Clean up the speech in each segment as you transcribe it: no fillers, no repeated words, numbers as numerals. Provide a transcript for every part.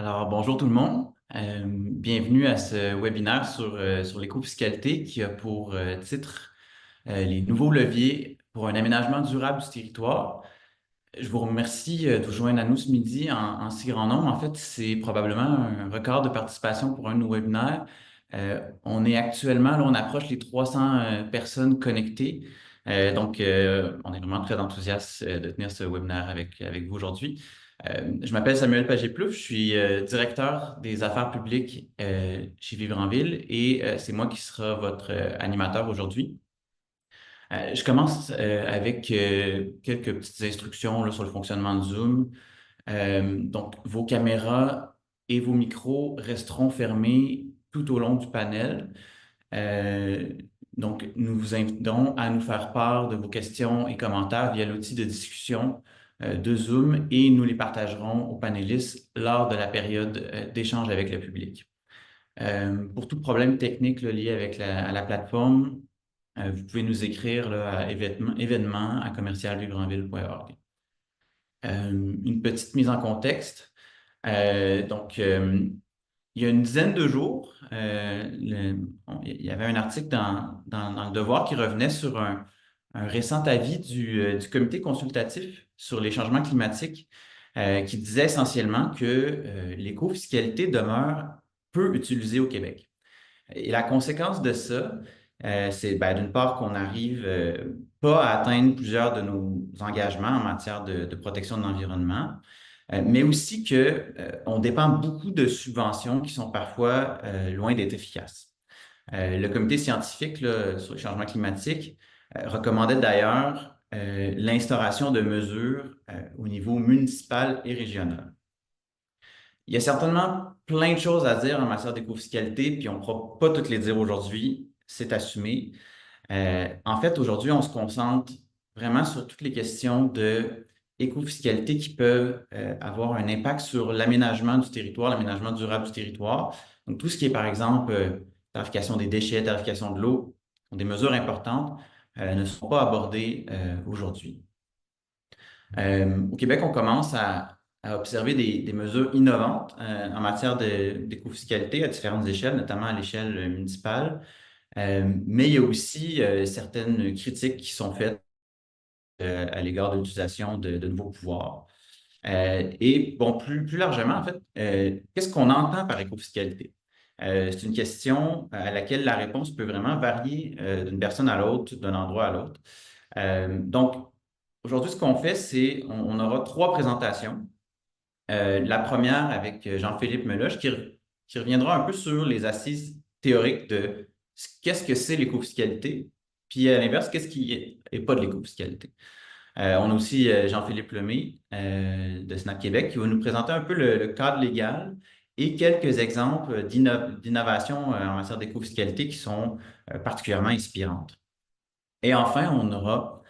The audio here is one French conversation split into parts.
Alors, bonjour tout le monde. Bienvenue à ce webinaire sur l'éco-fiscalité qui a pour titre les nouveaux leviers pour un aménagement durable du territoire. Je vous remercie de vous joindre à nous ce midi en si grand nombre. En fait, c'est probablement un record de participation pour un de nos webinaires. On est actuellement, là, on approche les 300 personnes connectées. On est vraiment très enthousiaste de tenir ce webinaire avec vous aujourd'hui. Je m'appelle Samuel Pagé-Plouffe, je suis directeur des affaires publiques chez Vivre en Ville et c'est moi qui sera votre animateur aujourd'hui. Je commence avec quelques petites instructions là, sur le fonctionnement de Zoom. Donc, vos caméras et vos micros resteront fermés tout au long du panel. Euh, donc, nous vous invitons à nous faire part de vos questions et commentaires via l'outil de discussion de Zoom et nous les partagerons aux panélistes lors de la période d'échange avec le public. Pour tout problème technique là, lié avec à la plateforme, vous pouvez nous écrire là, à événement@commercialvivresenville.org. Une petite mise en contexte. Il y a une dizaine de jours, il y avait un article dans Le Devoir qui revenait sur un récent avis du comité consultatif sur les changements climatiques qui disait essentiellement que l'éco-fiscalité demeure peu utilisée au Québec. Et la conséquence de ça, c'est d'une part qu'on n'arrive pas à atteindre plusieurs de nos engagements en matière de protection de l'environnement, mais aussi qu'on dépend beaucoup de subventions qui sont parfois loin d'être efficaces. Le comité scientifique là, sur le changement climatique recommandait d'ailleurs l'instauration de mesures au niveau municipal et régional. Il y a certainement plein de choses à dire en matière d'éco-fiscalité, puis on ne pourra pas toutes les dire aujourd'hui, c'est assumé. En fait, aujourd'hui, on se concentre vraiment sur toutes les questions de éco-fiscalité qui peuvent avoir un impact sur l'aménagement du territoire, l'aménagement durable du territoire. Donc, tout ce qui est, par exemple, tarification des déchets, tarification de l'eau, sont des mesures importantes, ne sont pas abordées aujourd'hui. Au Québec, on commence à observer des mesures innovantes en matière d'éco-fiscalité à différentes échelles, notamment à l'échelle municipale. Mais il y a aussi certaines critiques qui sont faites à l'égard de l'utilisation de nouveaux pouvoirs. Et bon, plus largement, en fait, qu'est-ce qu'on entend par éco-fiscalité? C'est une question à laquelle la réponse peut vraiment varier d'une personne à l'autre, d'un endroit à l'autre. Donc, aujourd'hui, ce qu'on fait, c'est on aura trois présentations. La première avec Jean-Philippe Meloche qui reviendra un peu sur les assises théoriques de qu'est-ce que c'est l'éco-fiscalité, puis à l'inverse, qu'est-ce qui est pas de l'éco-fiscalité. On a aussi Jean-Philippe Lemay de SNAP Québec qui va nous présenter un peu le cadre légal et quelques exemples d'innovation en matière d'éco-fiscalité qui sont particulièrement inspirantes. Et enfin, on aura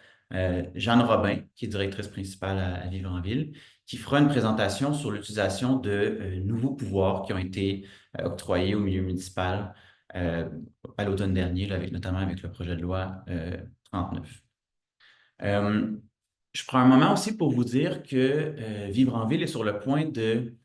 Jeanne Robin, qui est directrice principale à Vivre en Ville, qui fera une présentation sur l'utilisation de nouveaux pouvoirs qui ont été octroyés au milieu municipal à l'automne dernier, là, notamment avec le projet de loi 39. Euh, je prends un moment aussi pour vous dire que Vivre en Ville est sur le point de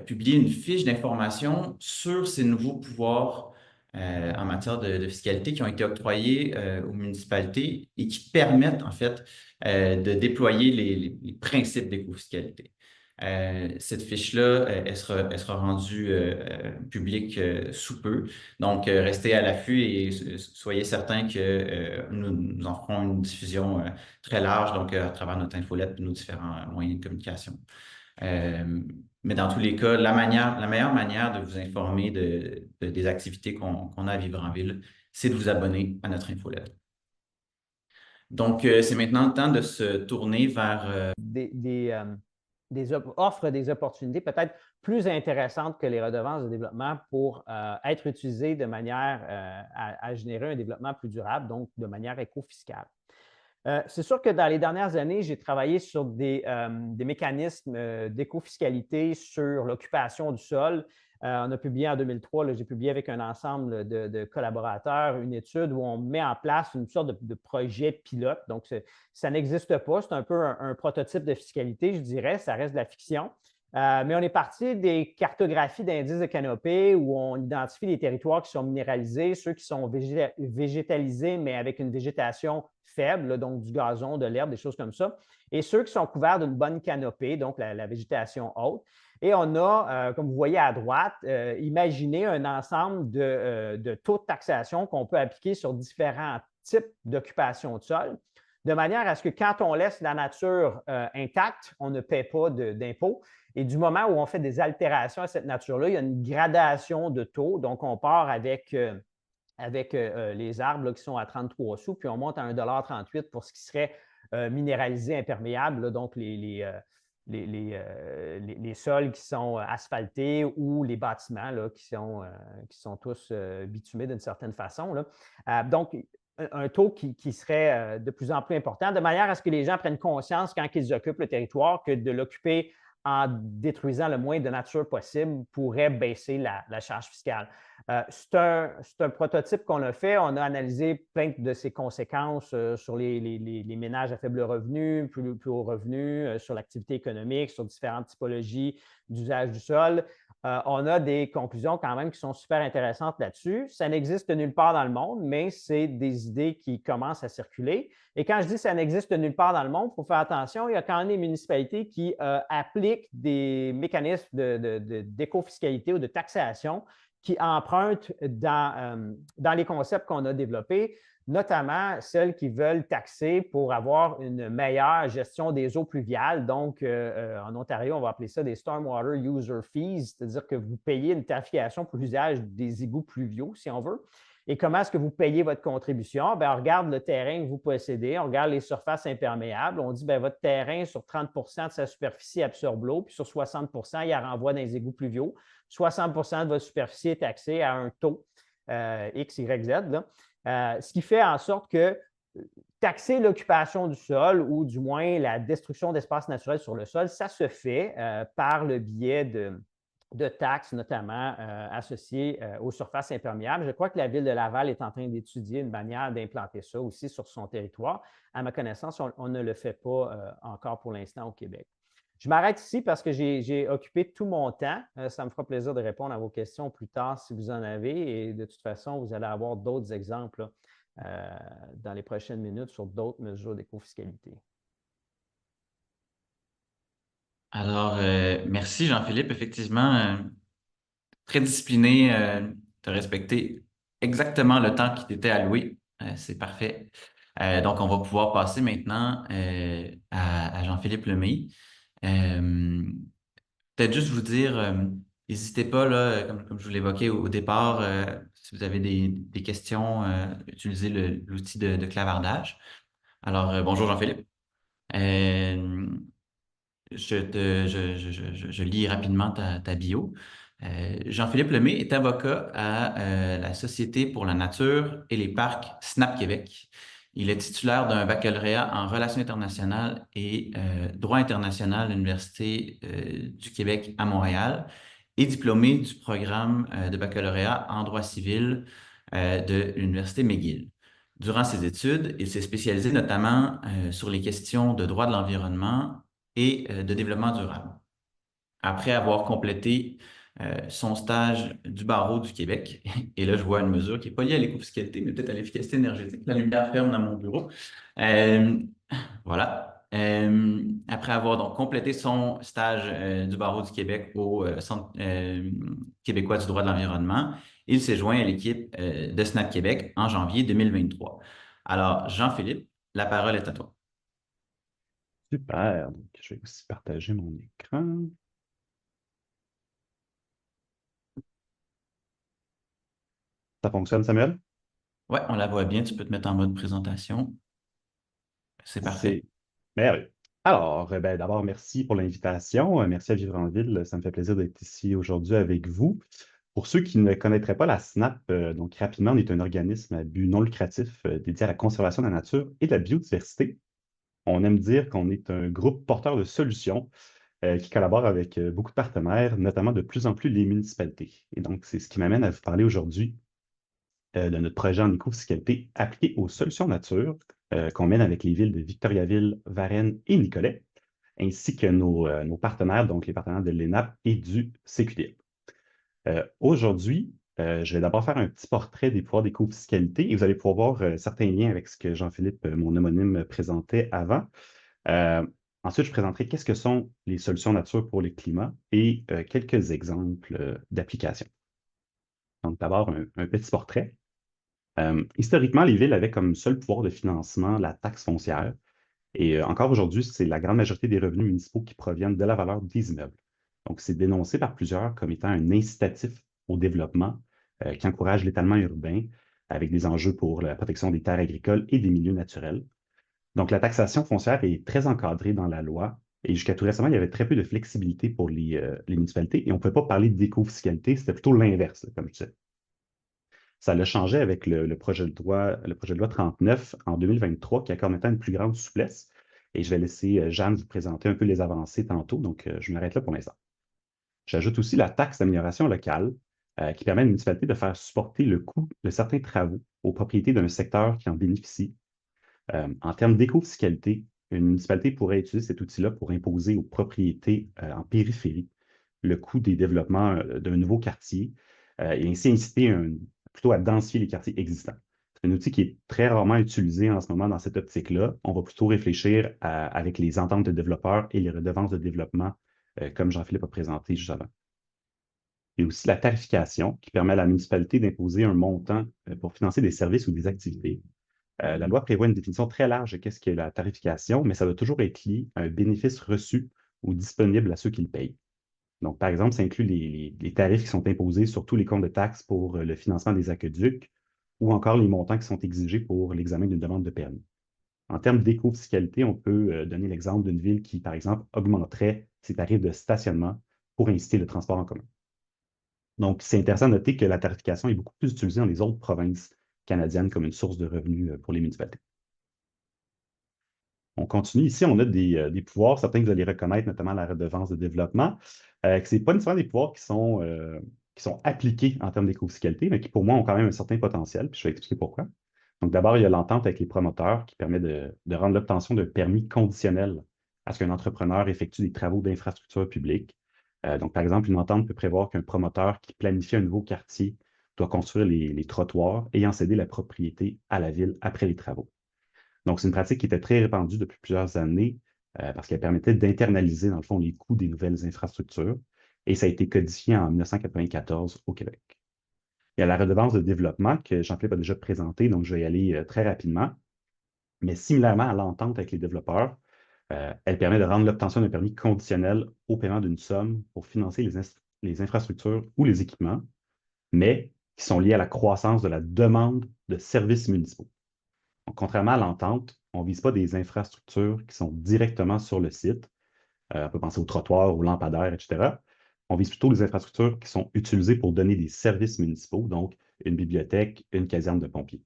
publier une fiche d'information sur ces nouveaux pouvoirs en matière de fiscalité qui ont été octroyés aux municipalités et qui permettent en fait de déployer les principes d'éco-fiscalité. Cette fiche-là, elle sera rendue publique sous peu. Donc, restez à l'affût et soyez certains que nous en ferons une diffusion très large, donc à travers notre infolette et nos différents moyens de communication. Mais dans tous les cas, la meilleure manière de vous informer des activités qu'on a à Vivre en Ville, c'est de vous abonner à notre infolette. Donc, c'est maintenant le temps de se tourner vers offre des opportunités peut-être plus intéressantes que les redevances de développement pour être utilisées de manière à générer un développement plus durable, donc de manière éco-fiscale. C'est sûr que dans les dernières années, j'ai travaillé sur des mécanismes d'éco-fiscalité sur l'occupation du sol. On a publié en 2003, j'ai publié avec un ensemble de collaborateurs une étude où on met en place une sorte de projet pilote. Donc, ça n'existe pas. C'est un peu un prototype de fiscalité, je dirais. Ça reste de la fiction. Mais on est parti des cartographies d'indices de canopée où on identifie les territoires qui sont minéralisés, ceux qui sont végétalisés, mais avec une végétation faible, là, donc du gazon, de l'herbe, des choses comme ça, et ceux qui sont couverts d'une bonne canopée, donc la végétation haute. Et on a, comme vous voyez à droite, imaginé un ensemble de taux de taxation qu'on peut appliquer sur différents types d'occupation de sol, de manière à ce que quand on laisse la nature intacte, on ne paie pas d'impôts. Et du moment où on fait des altérations à cette nature-là, il y a une gradation de taux. Donc, on part avec les arbres là, qui sont à 33 sous, puis on monte à 1,38 $ pour ce qui serait minéralisé, imperméable, là, donc les sols qui sont asphaltés ou les bâtiments là, qui sont tous bitumés d'une certaine façon. Là. Donc, un taux qui serait de plus en plus important, de manière à ce que les gens prennent conscience quand ils occupent le territoire que de l'occuper en détruisant le moins de nature possible pourrait baisser la charge fiscale. C'est un prototype qu'on a fait. On a analysé plein de ses conséquences sur les ménages à faible revenu, plus haut revenu, sur l'activité économique, sur différentes typologies d'usage du sol. On a des conclusions quand même qui sont super intéressantes là-dessus. Ça n'existe nulle part dans le monde, mais c'est des idées qui commencent à circuler. Et quand je dis que ça n'existe nulle part dans le monde, il faut faire attention, il y a quand même des municipalités qui appliquent des mécanismes d'éco-fiscalité ou de taxation qui empruntent dans les concepts qu'on a développés, notamment celles qui veulent taxer pour avoir une meilleure gestion des eaux pluviales. Donc, en Ontario, on va appeler ça des Stormwater User Fees, c'est-à-dire que vous payez une tarification pour l'usage des égouts pluviaux, si on veut. Et comment est-ce que vous payez votre contribution? Bien, on regarde le terrain que vous possédez, on regarde les surfaces imperméables, on dit bien, votre terrain, sur 30 de sa superficie, absorbe l'eau, puis sur 60 il la renvoie dans les égouts pluviaux. 60 de votre superficie est taxée à un taux X, Y, Z. Ce qui fait en sorte que taxer l'occupation du sol ou du moins la destruction d'espaces naturels sur le sol, ça se fait par le biais de taxes, notamment associées aux surfaces imperméables. Je crois que la ville de Laval est en train d'étudier une manière d'implanter ça aussi sur son territoire. À ma connaissance, on ne le fait pas encore pour l'instant au Québec. Je m'arrête ici parce que j'ai occupé tout mon temps. Ça me fera plaisir de répondre à vos questions plus tard si vous en avez. Et de toute façon, vous allez avoir d'autres exemples dans les prochaines minutes sur d'autres mesures d'éco-fiscalité. Alors, merci Jean-Philippe. Effectivement, très discipliné, tu as respecté exactement le temps qui t'était alloué. C'est parfait. Donc, on va pouvoir passer maintenant à Jean-Philippe Lemay. Peut-être juste vous dire, n'hésitez pas, là, comme je vous l'évoquais au départ, si vous avez des questions, utilisez l'outil de clavardage. Alors, bonjour Jean-Philippe. Euh, je lis rapidement ta bio. Jean-Philippe Lemay est avocat à la Société pour la nature et les parcs SNAP Québec. Il est titulaire d'un baccalauréat en relations internationales et droit international à l'Université du Québec à Montréal et diplômé du programme de baccalauréat en droit civil de l'Université McGill. Durant ses études, il s'est spécialisé notamment sur les questions de droit de l'environnement et de développement durable. Après avoir complété son stage du barreau du Québec, et là, je vois une mesure qui n'est pas liée à l'éco-fiscalité, mais peut-être à l'efficacité énergétique. La lumière ferme dans mon bureau. Voilà. Après avoir donc complété son stage du barreau du Québec au Centre québécois du droit de l'environnement, il s'est joint à l'équipe de SNAP Québec en janvier 2023. Alors, Jean-Philippe, la parole est à toi. Super. Donc, je vais aussi partager mon écran. Ça fonctionne, Samuel? Ouais, on la voit bien. Tu peux te mettre en mode présentation. C'est parfait. C'est merveilleux. Alors, ben, d'abord, merci pour l'invitation. Merci à Vivre en Ville. Ça me fait plaisir d'être ici aujourd'hui avec vous. Pour ceux qui ne connaîtraient pas la SNAP, donc rapidement, on est un organisme à but non lucratif dédié à la conservation de la nature et de la biodiversité. On aime dire qu'on est un groupe porteur de solutions qui collabore avec beaucoup de partenaires, notamment de plus en plus les municipalités. Et donc, c'est ce qui m'amène à vous parler aujourd'hui de notre projet en éco-fiscalité appliqué aux solutions nature qu'on mène avec les villes de Victoriaville, Varennes et Nicolet. ainsi que nos partenaires, donc les partenaires de l'ENAP et du CQDM. Aujourd'hui, je vais d'abord faire un petit portrait des pouvoirs d'éco-fiscalité et vous allez pouvoir voir certains liens avec ce que Jean-Philippe, mon homonyme, présentait avant. Ensuite, je présenterai qu'est-ce que sont les solutions nature pour le climat et quelques exemples d'applications. Donc, d'abord, un petit portrait. Historiquement, les villes avaient comme seul pouvoir de financement la taxe foncière. Et encore aujourd'hui, c'est la grande majorité des revenus municipaux qui proviennent de la valeur des immeubles. Donc, c'est dénoncé par plusieurs comme étant un incitatif au développement qui encourage l'étalement urbain avec des enjeux pour la protection des terres agricoles et des milieux naturels. Donc, la taxation foncière est très encadrée dans la loi et jusqu'à tout récemment, il y avait très peu de flexibilité pour les municipalités et on ne pouvait pas parler d'éco-fiscalité, c'était plutôt l'inverse, comme je disais. Ça l'a changé avec le projet de loi 39 en 2023 qui accorde maintenant une plus grande souplesse. Et je vais laisser Jeanne vous présenter un peu les avancées tantôt, donc je m'arrête là pour l'instant. J'ajoute aussi la taxe d'amélioration locale qui permet à une municipalité de faire supporter le coût de certains travaux aux propriétés d'un secteur qui en bénéficie. En termes d'éco-fiscalité, une municipalité pourrait utiliser cet outil-là pour imposer aux propriétés en périphérie le coût des développements d'un nouveau quartier et ainsi inciter plutôt à densifier les quartiers existants. C'est un outil qui est très rarement utilisé en ce moment dans cette optique-là. On va plutôt réfléchir avec les ententes de développeurs et les redevances de développement, comme Jean-Philippe a présenté juste avant. Il y a aussi la tarification qui permet à la municipalité d'imposer un montant pour financer des services ou des activités. La loi prévoit une définition très large de qu'est-ce qu'est la tarification, mais ça doit toujours être lié à un bénéfice reçu ou disponible à ceux qui le payent. Donc, par exemple, ça inclut les tarifs qui sont imposés sur tous les comptes de taxes pour le financement des aqueducs ou encore les montants qui sont exigés pour l'examen d'une demande de permis. En termes d'éco-fiscalité, on peut donner l'exemple d'une ville qui, par exemple, augmenterait ses tarifs de stationnement pour inciter le transport en commun. Donc, c'est intéressant de noter que la tarification est beaucoup plus utilisée dans les autres provinces canadiennes comme une source de revenus pour les municipalités. On continue. Ici, on a des pouvoirs, certains que vous allez reconnaître, notamment la redevance de développement, que ce n'est pas nécessairement des pouvoirs qui sont appliqués en termes d'éco-fiscalité, mais qui, pour moi, ont quand même un certain potentiel. Puis je vais expliquer pourquoi. Donc, d'abord, il y a l'entente avec les promoteurs qui permet de rendre l'obtention d'un permis conditionnel à ce qu'un entrepreneur effectue des travaux d'infrastructure publique. Donc, par exemple, une entente peut prévoir qu'un promoteur qui planifie un nouveau quartier doit construire les trottoirs ayant cédé la propriété à la ville après les travaux. Donc, c'est une pratique qui était très répandue depuis plusieurs années parce qu'elle permettait d'internaliser, dans le fond, les coûts des nouvelles infrastructures et ça a été codifié en 1994 au Québec. Il y a la redevance de développement que Jean-Philippe a déjà présentée, donc je vais y aller très rapidement. Mais similairement à l'entente avec les développeurs, elle permet de rendre l'obtention d'un permis conditionnel au paiement d'une somme pour financer les infrastructures ou les équipements, mais qui sont liés à la croissance de la demande de services municipaux. Donc, contrairement à l'entente, on ne vise pas des infrastructures qui sont directement sur le site. On peut penser aux trottoirs, aux lampadaires, etc. On vise plutôt les infrastructures qui sont utilisées pour donner des services municipaux, donc une bibliothèque, une caserne de pompiers.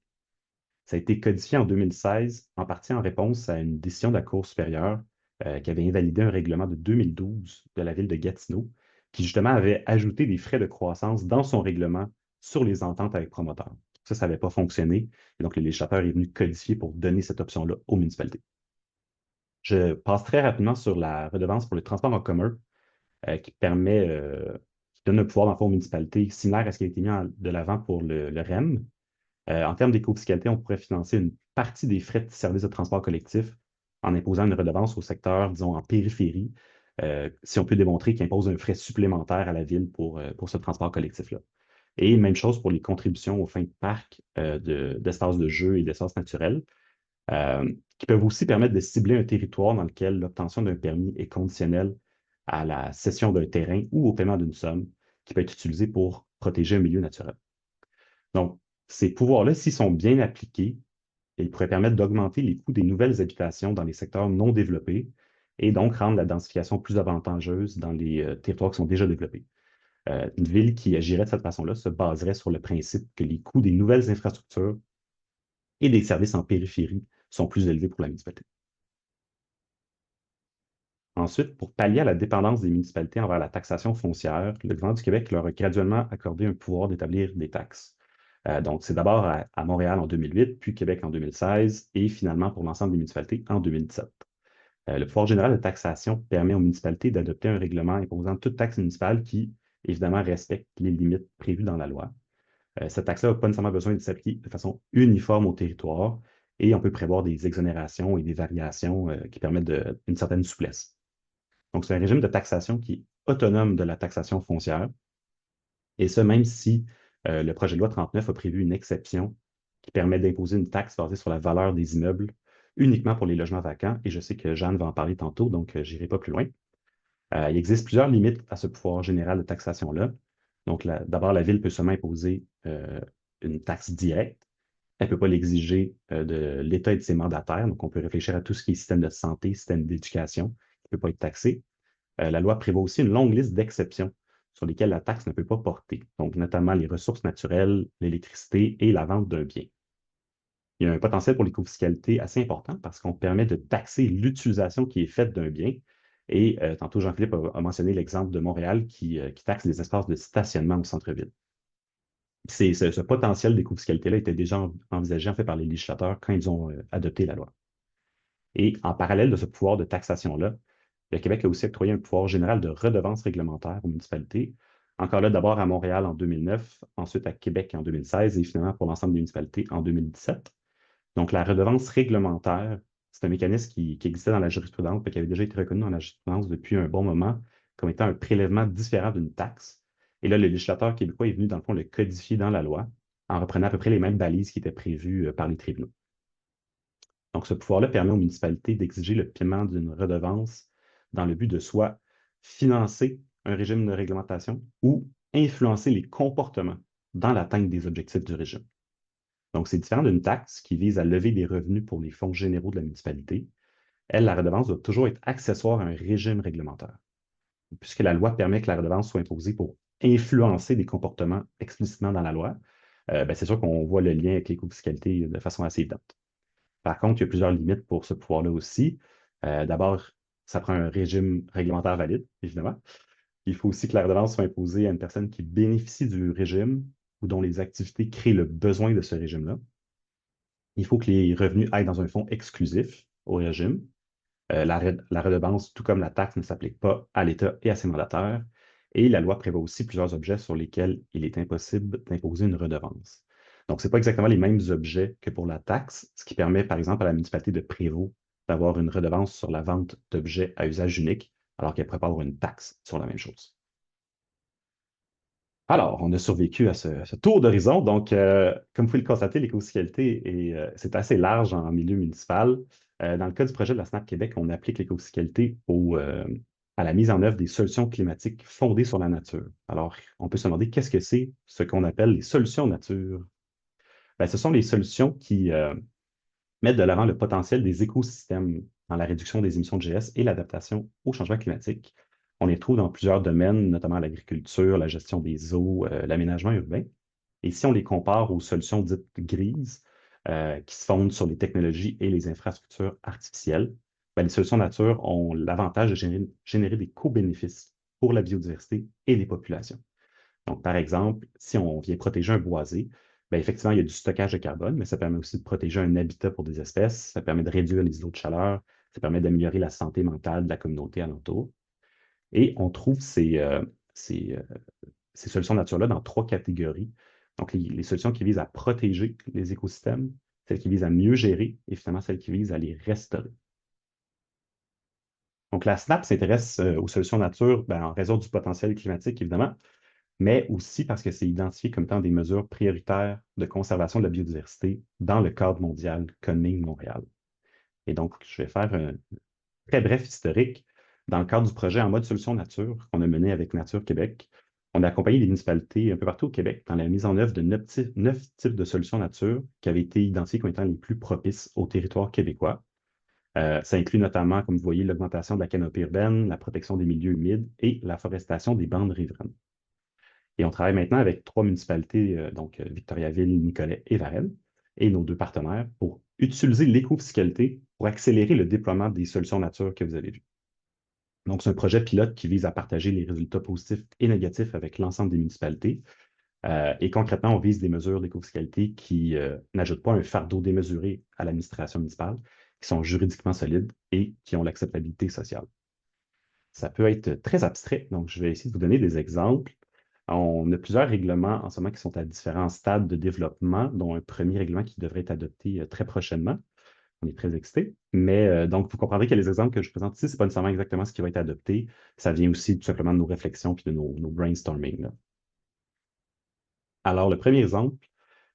Ça a été codifié en 2016, en partie en réponse à une décision de la Cour supérieure qui avait invalidé un règlement de 2012 de la ville de Gatineau, qui justement avait ajouté des frais de croissance dans son règlement sur les ententes avec promoteurs. Ça n'avait pas fonctionné, et donc le législateur est venu codifier pour donner cette option-là aux municipalités. Je passe très rapidement sur la redevance pour le transport en commun, qui donne un pouvoir d'enfant aux municipalités similaire à ce qui a été mis de l'avant pour le REM. En termes d'éco-fiscalité, on pourrait financer une partie des frais de service de transport collectif en imposant une redevance au secteur, disons, en périphérie, si on peut démontrer qu'il impose un frais supplémentaire à la ville pour ce transport collectif-là. Et même chose pour les contributions aux fins de parc d'espaces de jeu et d'espaces naturels, qui peuvent aussi permettre de cibler un territoire dans lequel l'obtention d'un permis est conditionnelle à la cession d'un terrain ou au paiement d'une somme qui peut être utilisée pour protéger un milieu naturel. Donc, ces pouvoirs-là, s'ils sont bien appliqués, ils pourraient permettre d'augmenter les coûts des nouvelles habitations dans les secteurs non développés et donc rendre la densification plus avantageuse dans les territoires qui sont déjà développés. Une ville qui agirait de cette façon-là se baserait sur le principe que les coûts des nouvelles infrastructures et des services en périphérie sont plus élevés pour la municipalité. Ensuite, pour pallier à la dépendance des municipalités envers la taxation foncière, le gouvernement du Québec leur a graduellement accordé un pouvoir d'établir des taxes. Donc, c'est d'abord à Montréal en 2008, puis Québec en 2016 et finalement pour l'ensemble des municipalités en 2017. Le pouvoir général de taxation permet aux municipalités d'adopter un règlement imposant toute taxe municipale qui, évidemment, respecte les limites prévues dans la loi. Cette taxe-là n'a pas nécessairement besoin de s'appliquer de façon uniforme au territoire et on peut prévoir des exonérations et des variations qui permettent une certaine souplesse. Donc, c'est un régime de taxation qui est autonome de la taxation foncière, et ce, même si le projet de loi 39 a prévu une exception qui permet d'imposer une taxe basée sur la valeur des immeubles uniquement pour les logements vacants, et je sais que Jeanne va en parler tantôt, donc je n'irai pas plus loin. Il existe plusieurs limites à ce pouvoir général de taxation-là. Donc, d'abord, la Ville peut seulement imposer une taxe directe. Elle ne peut pas l'exiger de l'État et de ses mandataires. Donc, on peut réfléchir à tout ce qui est système de santé, système d'éducation, qui ne peut pas être taxé. La loi prévoit aussi une longue liste d'exceptions sur lesquelles la taxe ne peut pas porter, donc notamment les ressources naturelles, l'électricité et la vente d'un bien. Il y a un potentiel pour l'écofiscalité assez important parce qu'on permet de taxer l'utilisation qui est faite d'un bien. Et tantôt, Jean-Philippe a mentionné l'exemple de Montréal qui taxe les espaces de stationnement au centre-ville. Ce potentiel d'écofiscalité-là était déjà envisagé en fait par les législateurs quand ils ont adopté la loi. Et en parallèle de ce pouvoir de taxation-là, le Québec a aussi octroyé un pouvoir général de redevance réglementaire aux municipalités. Encore là, d'abord à Montréal en 2009, ensuite à Québec en 2016 et finalement pour l'ensemble des municipalités en 2017. Donc, la redevance réglementaire, c'est un mécanisme qui existait dans la jurisprudence, qui avait déjà été reconnu dans la jurisprudence depuis un bon moment comme étant un prélèvement différent d'une taxe. Et là, le législateur québécois est venu, dans le fond, le codifier dans la loi en reprenant à peu près les mêmes balises qui étaient prévues par les tribunaux. Donc, ce pouvoir-là permet aux municipalités d'exiger le paiement d'une redevance dans le but de soit financer un régime de réglementation ou influencer les comportements dans l'atteinte des objectifs du régime. Donc, c'est différent d'une taxe qui vise à lever des revenus pour les fonds généraux de la municipalité. Elle, la redevance doit toujours être accessoire à un régime réglementaire, puisque la loi permet que la redevance soit imposée pour influencer des comportements explicitement dans la loi. C'est sûr qu'on voit le lien avec l'écofiscalité de façon assez évidente. Par contre, il y a plusieurs limites pour ce pouvoir-là aussi. D'abord, ça prend un régime réglementaire valide, évidemment. Il faut aussi que la redevance soit imposée à une personne qui bénéficie du régime ou dont les activités créent le besoin de ce régime-là. Il faut que les revenus aillent dans un fonds exclusif au régime. La redevance, tout comme la taxe, ne s'applique pas à l'État et à ses mandataires. Et la loi prévoit aussi plusieurs objets sur lesquels il est impossible d'imposer une redevance. Donc, ce n'est pas exactement les mêmes objets que pour la taxe, ce qui permet, par exemple, à la municipalité de Prévost d'avoir une redevance sur la vente d'objets à usage unique, alors qu'elle pourrait pas avoir une taxe sur la même chose. Alors, on a survécu à ce tour d'horizon. Donc, comme vous pouvez le constater, l'écofiscalité c'est assez large en milieu municipal. Dans le cas du projet de la SNAP Québec, on applique l'écofiscalité à la mise en œuvre des solutions climatiques fondées sur la nature. Alors, on peut se demander qu'est-ce que c'est ce qu'on appelle les solutions nature? Ce sont les solutions qui mettent de l'avant le potentiel des écosystèmes dans la réduction des émissions de GS et l'adaptation au changement climatique. On les trouve dans plusieurs domaines, notamment l'agriculture, la gestion des eaux, l'aménagement urbain. Et si on les compare aux solutions dites grises, qui se fondent sur les technologies et les infrastructures artificielles, les solutions nature ont l'avantage de générer des co-bénéfices pour la biodiversité et les populations. Donc, par exemple, si on vient protéger un boisé, effectivement, il y a du stockage de carbone, mais ça permet aussi de protéger un habitat pour des espèces, ça permet de réduire les îlots de chaleur, ça permet d'améliorer la santé mentale de la communauté alentour. Et on trouve ces solutions nature-là dans trois catégories. Donc, les solutions qui visent à protéger les écosystèmes, celles qui visent à mieux gérer et finalement celles qui visent à les restaurer. Donc, la SNAP s'intéresse aux solutions nature en raison du potentiel climatique, évidemment, mais aussi parce que c'est identifié comme étant des mesures prioritaires de conservation de la biodiversité dans le cadre mondial Kunming-Montréal. Et donc, je vais faire un très bref historique. Dans le cadre du projet en mode solution nature qu'on a mené avec Nature Québec, on a accompagné les municipalités un peu partout au Québec dans la mise en œuvre de 9 types de solutions nature qui avaient été identifiées comme étant les plus propices au territoire québécois. Ça inclut notamment, comme vous voyez, l'augmentation de la canopée urbaine, la protection des milieux humides et la forestation des bandes riveraines. Et on travaille maintenant avec 3 municipalités, donc Victoriaville, Nicolet et Varennes, et nos 2 partenaires pour utiliser l'écofiscalité pour accélérer le déploiement des solutions nature que vous avez vues. Donc, c'est un projet pilote qui vise à partager les résultats positifs et négatifs avec l'ensemble des municipalités. Et concrètement, on vise des mesures d'écofiscalité qui n'ajoutent pas un fardeau démesuré à l'administration municipale, qui sont juridiquement solides et qui ont l'acceptabilité sociale. Ça peut être très abstrait, donc je vais essayer de vous donner des exemples. On a plusieurs règlements en ce moment qui sont à différents stades de développement, dont un premier règlement qui devrait être adopté très prochainement. On est très excités. Mais donc, vous comprendrez que les exemples que je présente ici, ce n'est pas nécessairement exactement ce qui va être adopté. Ça vient aussi tout simplement de nos réflexions et de nos brainstorming, là. Alors, le premier exemple,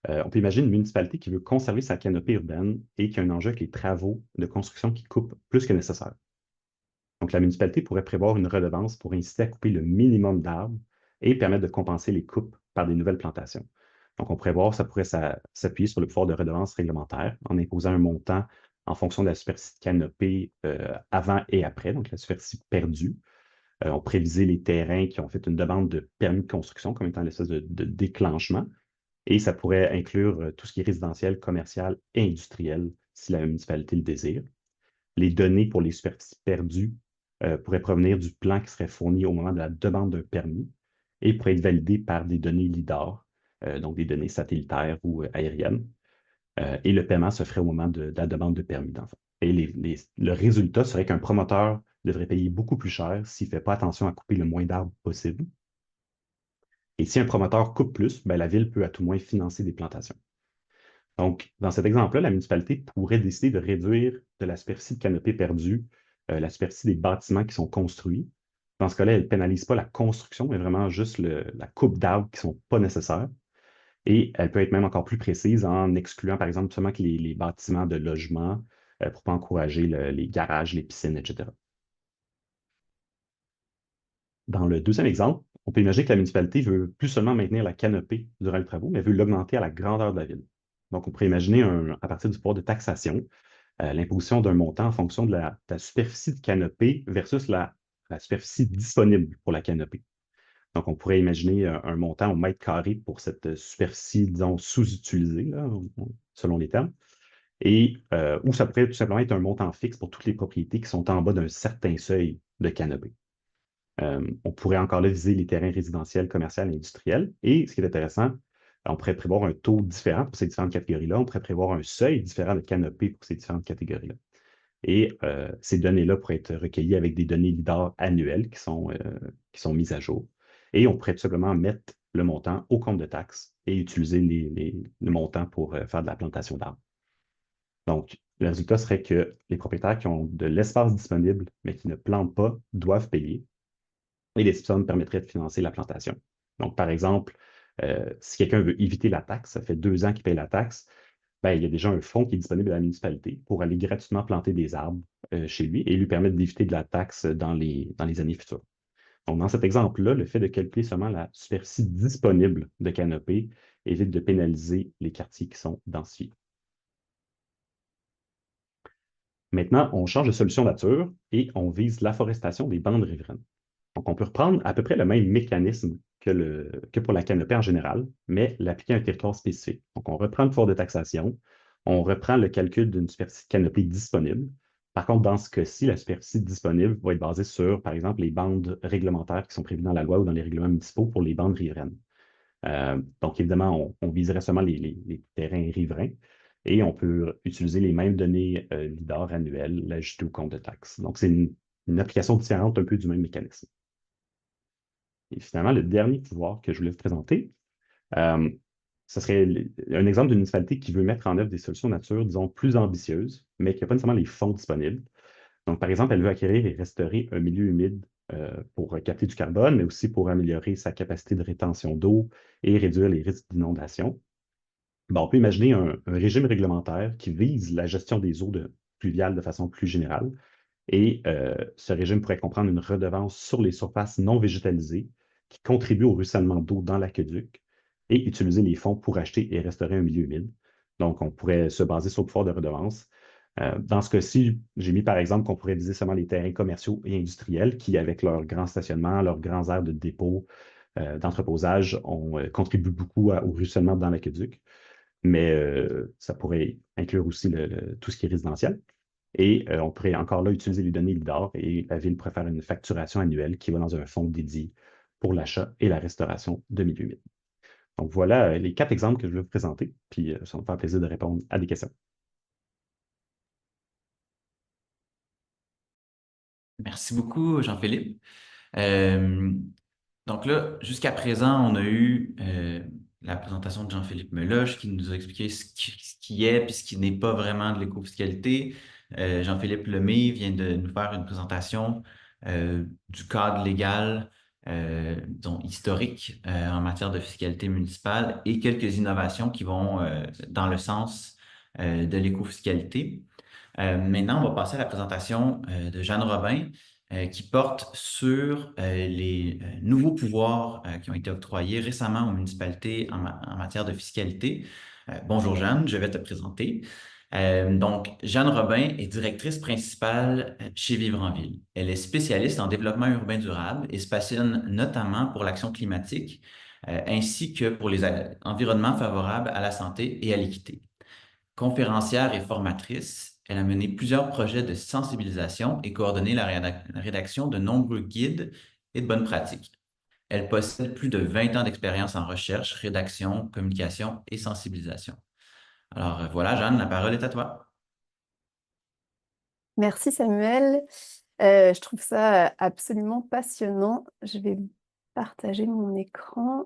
on peut imaginer une municipalité qui veut conserver sa canopée urbaine et qui a un enjeu avec les travaux de construction qui coupent plus que nécessaire. Donc, la municipalité pourrait prévoir une redevance pour inciter à couper le minimum d'arbres et permettre de compenser les coupes par des nouvelles plantations. Donc, on pourrait voir, ça pourrait s'appuyer sur le pouvoir de redevance réglementaire en imposant un montant en fonction de la superficie de canopée avant et après, donc la superficie perdue. On pourrait viser les terrains qui ont fait une demande de permis de construction comme étant l'espèce de déclenchement. Et ça pourrait inclure tout ce qui est résidentiel, commercial et industriel si la municipalité le désire. Les données pour les superficies perdues pourraient provenir du plan qui serait fourni au moment de la demande d'un permis et pourraient être validées par des données LIDAR, donc des données satellitaires ou aériennes. Et le paiement se ferait au moment de la demande de permis d'enfant. Et le résultat serait qu'un promoteur devrait payer beaucoup plus cher s'il ne fait pas attention à couper le moins d'arbres possible. Et si un promoteur coupe plus, ben, la ville peut à tout moins financer des plantations. Donc, dans cet exemple-là, la municipalité pourrait décider de réduire de la superficie de canopée perdue, la superficie des bâtiments qui sont construits. Dans ce cas-là, elle ne pénalise pas la construction, mais vraiment juste la coupe d'arbres qui ne sont pas nécessaires. Et elle peut être même encore plus précise en excluant, par exemple, seulement que les bâtiments de logement pour ne pas encourager les garages, les piscines, etc. Dans le deuxième exemple, on peut imaginer que la municipalité veut plus seulement maintenir la canopée durant les travaux, mais veut l'augmenter à la grandeur de la ville. Donc, on pourrait imaginer, à partir du pouvoir de taxation, l'imposition d'un montant en fonction de la superficie de canopée versus la superficie disponible pour la canopée. Donc, on pourrait imaginer un montant au mètre carré pour cette superficie, disons, sous-utilisée, là, selon les termes, ou ça pourrait tout simplement être un montant fixe pour toutes les propriétés qui sont en bas d'un certain seuil de canopée. On pourrait encore là viser les terrains résidentiels, commerciaux et industriels. Et ce qui est intéressant, on pourrait prévoir un taux différent pour ces différentes catégories-là. On pourrait prévoir un seuil différent de canopée pour ces différentes catégories-là. Et ces données-là pourraient être recueillies avec des données LIDAR annuelles qui sont mises à jour. Et on pourrait tout simplement mettre le montant au compte de taxes et utiliser le montant pour faire de la plantation d'arbres. Donc, le résultat serait que les propriétaires qui ont de l'espace disponible, mais qui ne plantent pas, doivent payer. Et les sommes permettraient de financer la plantation. Donc, par exemple, si quelqu'un veut éviter la taxe, ça fait 2 ans qu'il paye la taxe, ben, il y a déjà un fonds qui est disponible à la municipalité pour aller gratuitement planter des arbres chez lui et lui permettre d'éviter de la taxe dans les années futures. Donc, dans cet exemple-là, le fait de calculer seulement la superficie disponible de canopée évite de pénaliser les quartiers qui sont densifiés. Maintenant, on change de solution nature et on vise l'afforestation des bandes riveraines. Donc, on peut reprendre à peu près le même mécanisme que pour la canopée en général, mais l'appliquer à un territoire spécifique. Donc, on reprend le pouvoir de taxation, on reprend le calcul d'une superficie de canopée disponible. Par contre, dans ce cas-ci, la superficie disponible va être basée sur, par exemple, les bandes réglementaires qui sont prévues dans la loi ou dans les règlements municipaux pour les bandes riveraines. Donc, évidemment, on viserait seulement les terrains riverains et on peut utiliser les mêmes données LIDAR annuelles, l'ajouter au compte de taxe. Donc, c'est une application différente un peu du même mécanisme. Et finalement, le dernier pouvoir que je voulais vous présenter, ce serait un exemple d'une municipalité qui veut mettre en œuvre des solutions nature, disons, plus ambitieuses, mais qui n'a pas nécessairement les fonds disponibles. Donc, par exemple, elle veut acquérir et restaurer un milieu humide pour capter du carbone, mais aussi pour améliorer sa capacité de rétention d'eau et réduire les risques d'inondation. Bon, on peut imaginer un régime réglementaire qui vise la gestion des eaux pluviales de façon plus générale. Et ce régime pourrait comprendre une redevance sur les surfaces non végétalisées qui contribue au ruissellement d'eau dans l'aqueduc et utiliser les fonds pour acheter et restaurer un milieu humide. Donc, on pourrait se baser sur le pouvoir de redevance. Dans ce cas-ci, j'ai mis par exemple qu'on pourrait viser seulement les terrains commerciaux et industriels qui, avec leurs grands stationnements, leurs grands aires de dépôt, d'entreposage, contribuent beaucoup au ruissellement dans l'aqueduc. Mais ça pourrait inclure aussi tout ce qui est résidentiel. Et on pourrait encore là utiliser les données LIDAR et la ville pourrait faire une facturation annuelle qui va dans un fonds dédié pour l'achat et la restauration de milieux humides. Donc voilà les 4 exemples que je vais vous présenter, puis ça va me faire plaisir de répondre à des questions. Merci beaucoup, Jean-Philippe. Euh, donc là, jusqu'à présent, on a eu la présentation de Jean-Philippe Meloche qui nous a expliqué ce qui est puis ce qui n'est pas vraiment de l'écofiscalité. Jean-Philippe Lemay vient de nous faire une présentation du cadre légal, disons, historique en matière de fiscalité municipale et quelques innovations qui vont dans le sens de l'écofiscalité. Maintenant, on va passer à la présentation de Jeanne Robin qui porte sur les nouveaux pouvoirs qui ont été octroyés récemment aux municipalités en matière de fiscalité. Bonjour Jeanne, je vais te présenter. Donc, Jeanne Robin est directrice principale chez Vivre en Ville. Elle est spécialiste en développement urbain durable et se passionne notamment pour l'action climatique ainsi que pour les environnements favorables à la santé et à l'équité. Conférencière et formatrice, elle a mené plusieurs projets de sensibilisation et coordonné la rédaction de nombreux guides et de bonnes pratiques. Elle possède plus de 20 ans d'expérience en recherche, rédaction, communication et sensibilisation. Alors voilà, Jeanne, la parole est à toi. Merci Samuel. Je trouve ça absolument passionnant. Je vais partager mon écran.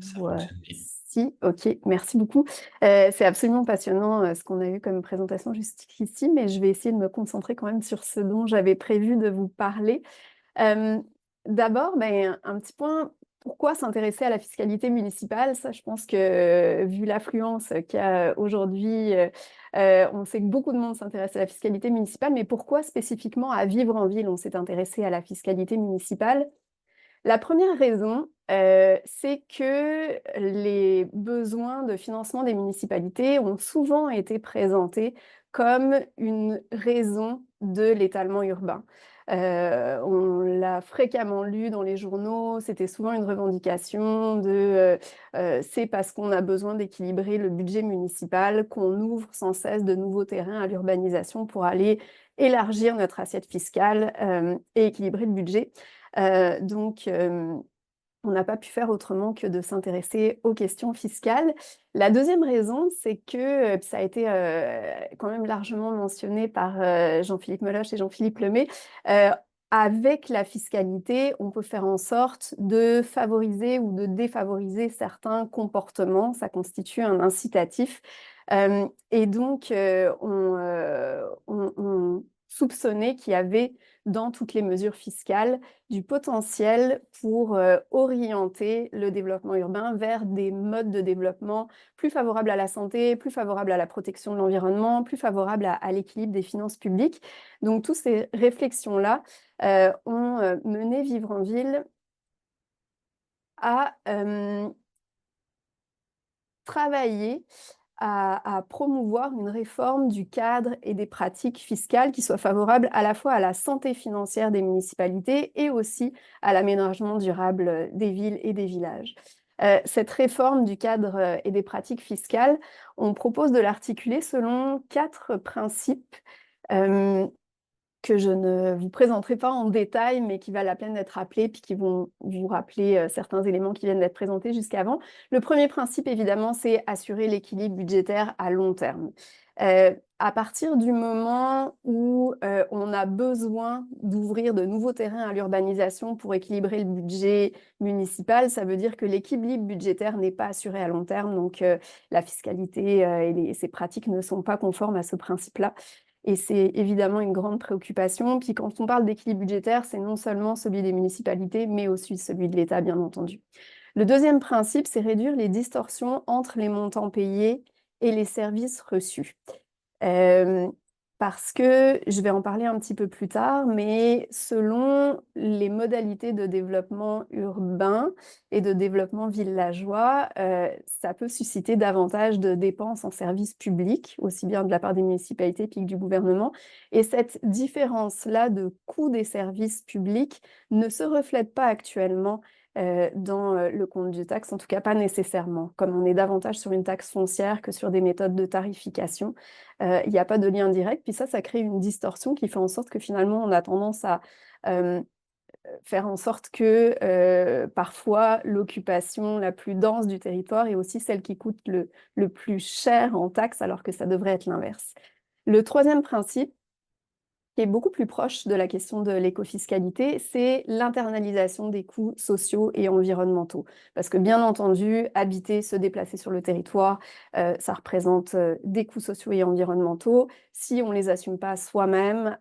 Ça fonctionne bien. Voici, ok, merci beaucoup. C'est absolument passionnant ce qu'on a eu comme présentation jusqu'ici, mais je vais essayer de me concentrer quand même sur ce dont j'avais prévu de vous parler. D'abord, un petit point, pourquoi s'intéresser à la fiscalité municipale? Ça, je pense que vu l'affluence qu'il y a aujourd'hui, on sait que beaucoup de monde s'intéresse à la fiscalité municipale, mais pourquoi spécifiquement à Vivre en Ville on s'est intéressé à la fiscalité municipale? La première raison, c'est que les besoins de financement des municipalités ont souvent été présentés comme une raison de l'étalement urbain. On l'a fréquemment lu dans les journaux, c'était souvent une revendication de c'est parce qu'on a besoin d'équilibrer le budget municipal qu'on ouvre sans cesse de nouveaux terrains à l'urbanisation pour aller élargir notre assiette fiscale et équilibrer le budget. On n'a pas pu faire autrement que de s'intéresser aux questions fiscales. La deuxième raison, c'est que ça a été quand même largement mentionné par Jean-Philippe Meloche et Jean-Philippe Lemay. Avec la fiscalité, on peut faire en sorte de favoriser ou de défavoriser certains comportements. Ça constitue un incitatif. Et donc, on soupçonnait qu'il y avait dans toutes les mesures fiscales du potentiel pour orienter le développement urbain vers des modes de développement plus favorables à la santé, plus favorables à la protection de l'environnement, plus favorables à l'équilibre des finances publiques. Donc, toutes ces réflexions-là ont mené Vivre en Ville à travailler à promouvoir une réforme du cadre et des pratiques fiscales qui soient favorables à la fois à la santé financière des municipalités et aussi à l'aménagement durable des villes et des villages. Cette réforme du cadre et des pratiques fiscales, on propose de l'articuler selon 4 principes que je ne vous présenterai pas en détail, mais qui valent la peine d'être rappelés, puis qui vont vous rappeler certains éléments qui viennent d'être présentés jusqu'avant. Le premier principe, évidemment, c'est assurer l'équilibre budgétaire à long terme. À partir du moment où on a besoin d'ouvrir de nouveaux terrains à l'urbanisation pour équilibrer le budget municipal, ça veut dire que l'équilibre budgétaire n'est pas assuré à long terme, donc la fiscalité et ces pratiques ne sont pas conformes à ce principe-là. Et c'est évidemment une grande préoccupation. Puis quand on parle d'équilibre budgétaire, c'est non seulement celui des municipalités, mais aussi celui de l'État, bien entendu. Le deuxième principe, c'est réduire les distorsions entre les montants payés et les services reçus. Parce que, je vais en parler un petit peu plus tard, mais selon les modalités de développement urbain et de développement villageois, ça peut susciter davantage de dépenses en services publics, aussi bien de la part des municipalités que du gouvernement. Et cette différence-là de coût des services publics ne se reflète pas actuellement dans le compte du taxe, en tout cas pas nécessairement. Comme on est davantage sur une taxe foncière que sur des méthodes de tarification, il n'y a pas de lien direct. Puis ça crée une distorsion qui fait en sorte que finalement, on a tendance à faire en sorte que parfois l'occupation la plus dense du territoire est aussi celle qui coûte le plus cher en taxes, alors que ça devrait être l'inverse. Le troisième principe, qui est beaucoup plus proche de la question de l'écofiscalité, c'est l'internalisation des coûts sociaux et environnementaux. Parce que bien entendu, habiter, se déplacer sur le territoire, ça représente des coûts sociaux et environnementaux. Si on ne les assume pas soi-même,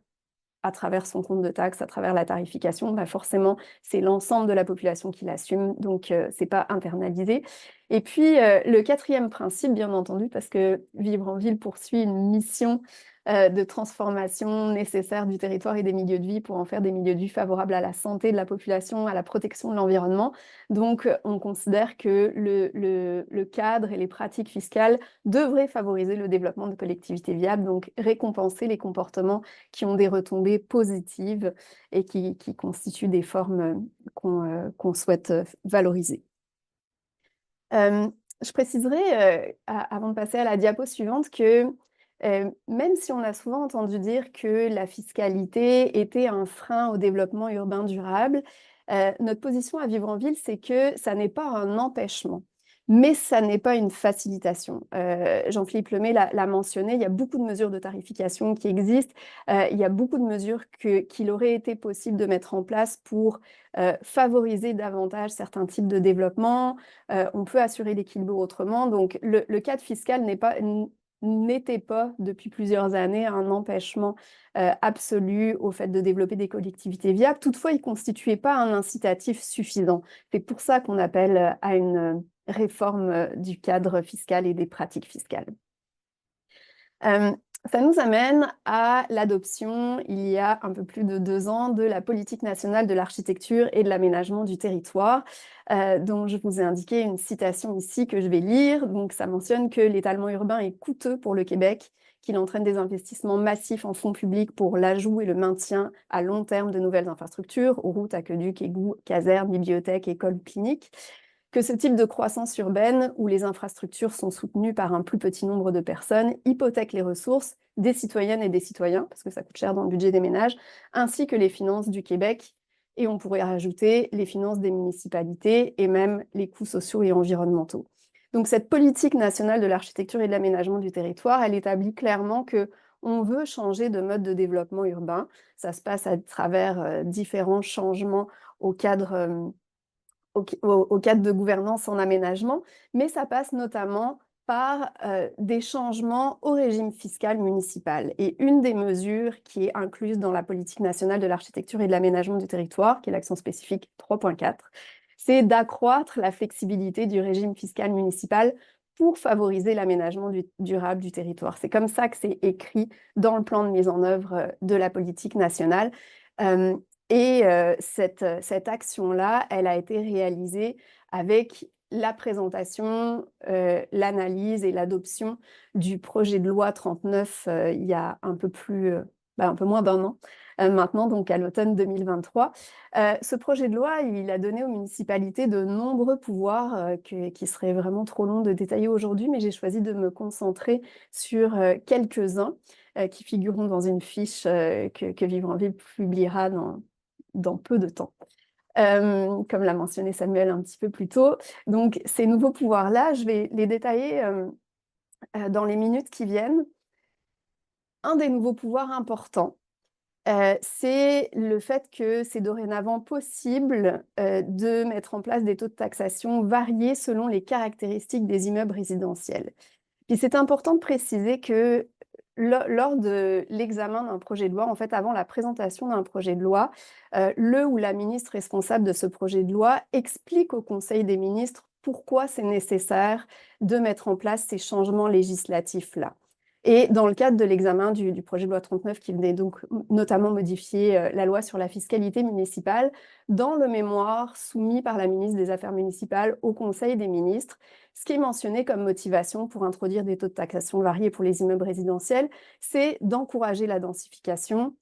à travers son compte de taxe, à travers la tarification, bah forcément, c'est l'ensemble de la population qui l'assume, donc ce n'est pas internalisé. Et puis, le quatrième principe, bien entendu, parce que Vivre en ville poursuit une mission de transformation nécessaire du territoire et des milieux de vie pour en faire des milieux de vie favorables à la santé de la population, à la protection de l'environnement. Donc, on considère que le cadre et les pratiques fiscales devraient favoriser le développement de collectivités viables, donc récompenser les comportements qui ont des retombées positives et qui constituent des formes qu'on souhaite valoriser. Je préciserai, avant de passer à la diapo suivante, que même si on a souvent entendu dire que la fiscalité était un frein au développement urbain durable, notre position à Vivre en ville, c'est que ça n'est pas un empêchement, mais ça n'est pas une facilitation. Jean-Philippe Lemay l'a mentionné, il y a beaucoup de mesures de tarification qui existent, il y a beaucoup de mesures qu'il aurait été possible de mettre en place pour favoriser davantage certains types de développement. On peut assurer l'équilibre autrement. Donc, le cadre fiscal n'était pas depuis plusieurs années un empêchement absolu au fait de développer des collectivités viables. Toutefois, il ne constituait pas un incitatif suffisant. C'est pour ça qu'on appelle à une réforme du cadre fiscal et des pratiques fiscales. Ça nous amène à l'adoption, il y a un peu plus de 2 ans, de la politique nationale de l'architecture et de l'aménagement du territoire, dont je vous ai indiqué une citation ici que je vais lire. Donc, ça mentionne que l'étalement urbain est coûteux pour le Québec, qu'il entraîne des investissements massifs en fonds publics pour l'ajout et le maintien à long terme de nouvelles infrastructures, routes, aqueducs, égouts, casernes, bibliothèques, écoles, cliniques. Que ce type de croissance urbaine, où les infrastructures sont soutenues par un plus petit nombre de personnes, hypothèque les ressources des citoyennes et des citoyens, parce que ça coûte cher dans le budget des ménages, ainsi que les finances du Québec, et on pourrait rajouter les finances des municipalités et même les coûts sociaux et environnementaux. Donc cette politique nationale de l'architecture et de l'aménagement du territoire, elle établit clairement qu'on veut changer de mode de développement urbain. Ça se passe à travers différents changements au cadre de gouvernance en aménagement, mais ça passe notamment par des changements au régime fiscal municipal. Et une des mesures qui est incluse dans la politique nationale de l'architecture et de l'aménagement du territoire, qui est l'action spécifique 3.4, c'est d'accroître la flexibilité du régime fiscal municipal pour favoriser l'aménagement durable du territoire. C'est comme ça que c'est écrit dans le plan de mise en œuvre de la politique nationale. Et cette action-là, elle a été réalisée avec la présentation, l'analyse et l'adoption du projet de loi 39 il y a un peu moins d'1 an maintenant, donc à l'automne 2023. Ce projet de loi, il a donné aux municipalités de nombreux pouvoirs qui seraient vraiment trop longs de détailler aujourd'hui, mais j'ai choisi de me concentrer sur quelques-uns qui figureront dans une fiche que Vivre en ville publiera dans peu de temps, comme l'a mentionné Samuel un petit peu plus tôt. Donc, ces nouveaux pouvoirs-là, je vais les détailler dans les minutes qui viennent. Un des nouveaux pouvoirs importants, c'est le fait que c'est dorénavant possible de mettre en place des taux de taxation variés selon les caractéristiques des immeubles résidentiels. Puis c'est important de préciser que lors de l'examen d'un projet de loi, en fait, avant la présentation d'un projet de loi, le ou la ministre responsable de ce projet de loi explique au Conseil des ministres pourquoi c'est nécessaire de mettre en place ces changements législatifs-là. Et dans le cadre de l'examen du projet de loi 39, qui venait donc notamment modifier la loi sur la fiscalité municipale, dans le mémoire soumis par la ministre des Affaires municipales au Conseil des ministres, ce qui est mentionné comme motivation pour introduire des taux de taxation variés pour les immeubles résidentiels, c'est d'encourager la densification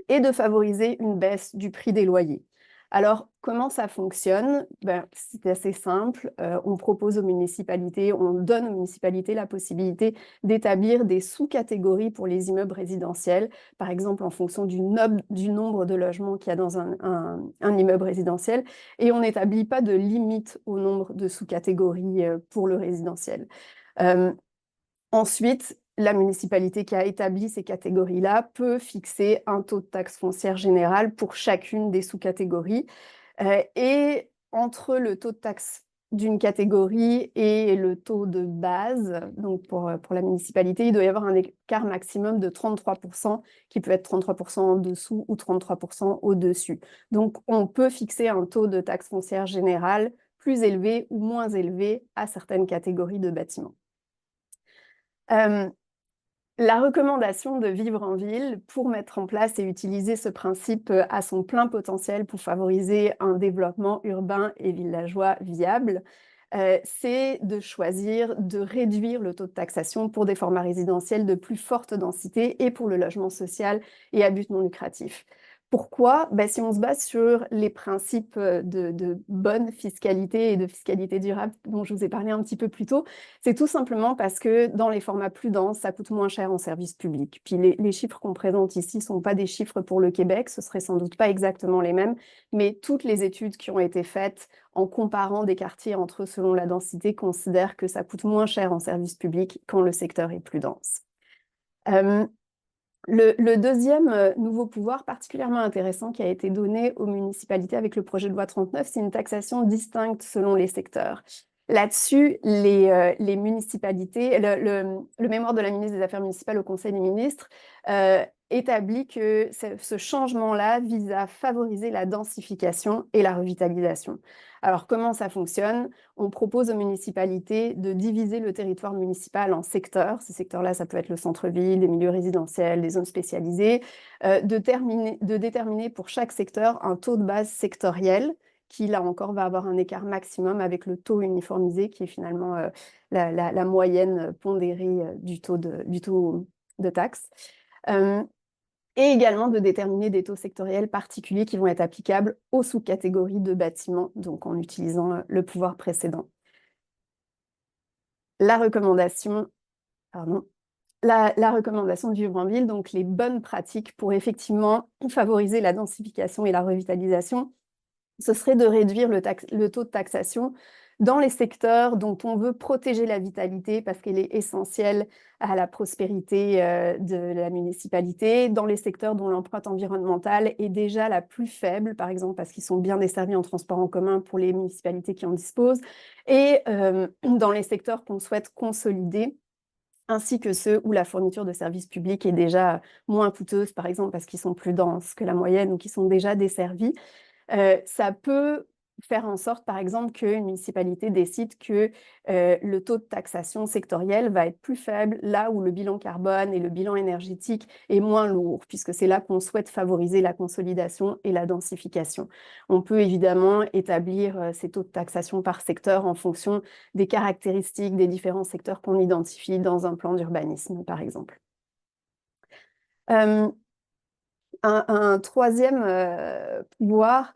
et de favoriser une baisse du prix des loyers. Alors, comment ça fonctionne? C'est assez simple. On propose aux municipalités, on donne aux municipalités la possibilité d'établir des sous-catégories pour les immeubles résidentiels, par exemple en fonction du nombre de logements qu'il y a dans un immeuble résidentiel, et on n'établit pas de limite au nombre de sous-catégories pour le résidentiel. Ensuite, la municipalité qui a établi ces catégories-là peut fixer un taux de taxe foncière générale pour chacune des sous-catégories. Et entre le taux de taxe d'une catégorie et le taux de base, donc pour la municipalité, il doit y avoir un écart maximum de 33%, qui peut être 33% en dessous ou 33% au-dessus. Donc, on peut fixer un taux de taxe foncière générale plus élevé ou moins élevé à certaines catégories de bâtiments. La recommandation de vivre en ville pour mettre en place et utiliser ce principe à son plein potentiel pour favoriser un développement urbain et villageois viable, c'est de choisir de réduire le taux de taxation pour des formats résidentiels de plus forte densité et pour le logement social et à but non lucratif. Pourquoi? Si on se base sur les principes de bonne fiscalité et de fiscalité durable dont je vous ai parlé un petit peu plus tôt, c'est tout simplement parce que dans les formats plus denses, ça coûte moins cher en service public. Puis les chiffres qu'on présente ici ne sont pas des chiffres pour le Québec, ce ne serait sans doute pas exactement les mêmes, mais toutes les études qui ont été faites en comparant des quartiers entre eux selon la densité considèrent que ça coûte moins cher en service public quand le secteur est plus dense. Le deuxième nouveau pouvoir particulièrement intéressant qui a été donné aux municipalités avec le projet de loi 39, c'est une taxation distincte selon les secteurs. Là-dessus, les municipalités, le mémoire de la ministre des Affaires municipales au Conseil des ministres établit que ce changement-là vise à favoriser la densification et la revitalisation. Alors, comment ça fonctionne? On propose aux municipalités de diviser le territoire municipal en secteurs. Ces secteurs-là, ça peut être le centre-ville, des milieux résidentiels, des zones spécialisées, de déterminer pour chaque secteur un taux de base sectoriel qui, là encore, va avoir un écart maximum avec le taux uniformisé, qui est finalement la moyenne pondérée du taux de taxe. Et également de déterminer des taux sectoriels particuliers qui vont être applicables aux sous-catégories de bâtiments, donc en utilisant le pouvoir précédent. La recommandation de vivre en ville, donc les bonnes pratiques pour effectivement favoriser la densification et la revitalisation, ce serait de réduire le taux de taxation dans les secteurs dont on veut protéger la vitalité parce qu'elle est essentielle à la prospérité de la municipalité, dans les secteurs dont l'empreinte environnementale est déjà la plus faible, par exemple parce qu'ils sont bien desservis en transport en commun pour les municipalités qui en disposent, et dans les secteurs qu'on souhaite consolider, ainsi que ceux où la fourniture de services publics est déjà moins coûteuse, par exemple parce qu'ils sont plus denses que la moyenne ou qui sont déjà desservis. Ça peut faire en sorte, par exemple, qu'une municipalité décide que le taux de taxation sectoriel va être plus faible là où le bilan carbone et le bilan énergétique est moins lourd, puisque c'est là qu'on souhaite favoriser la consolidation et la densification. On peut évidemment établir ces taux de taxation par secteur en fonction des caractéristiques des différents secteurs qu'on identifie dans un plan d'urbanisme, par exemple. Un troisième pouvoir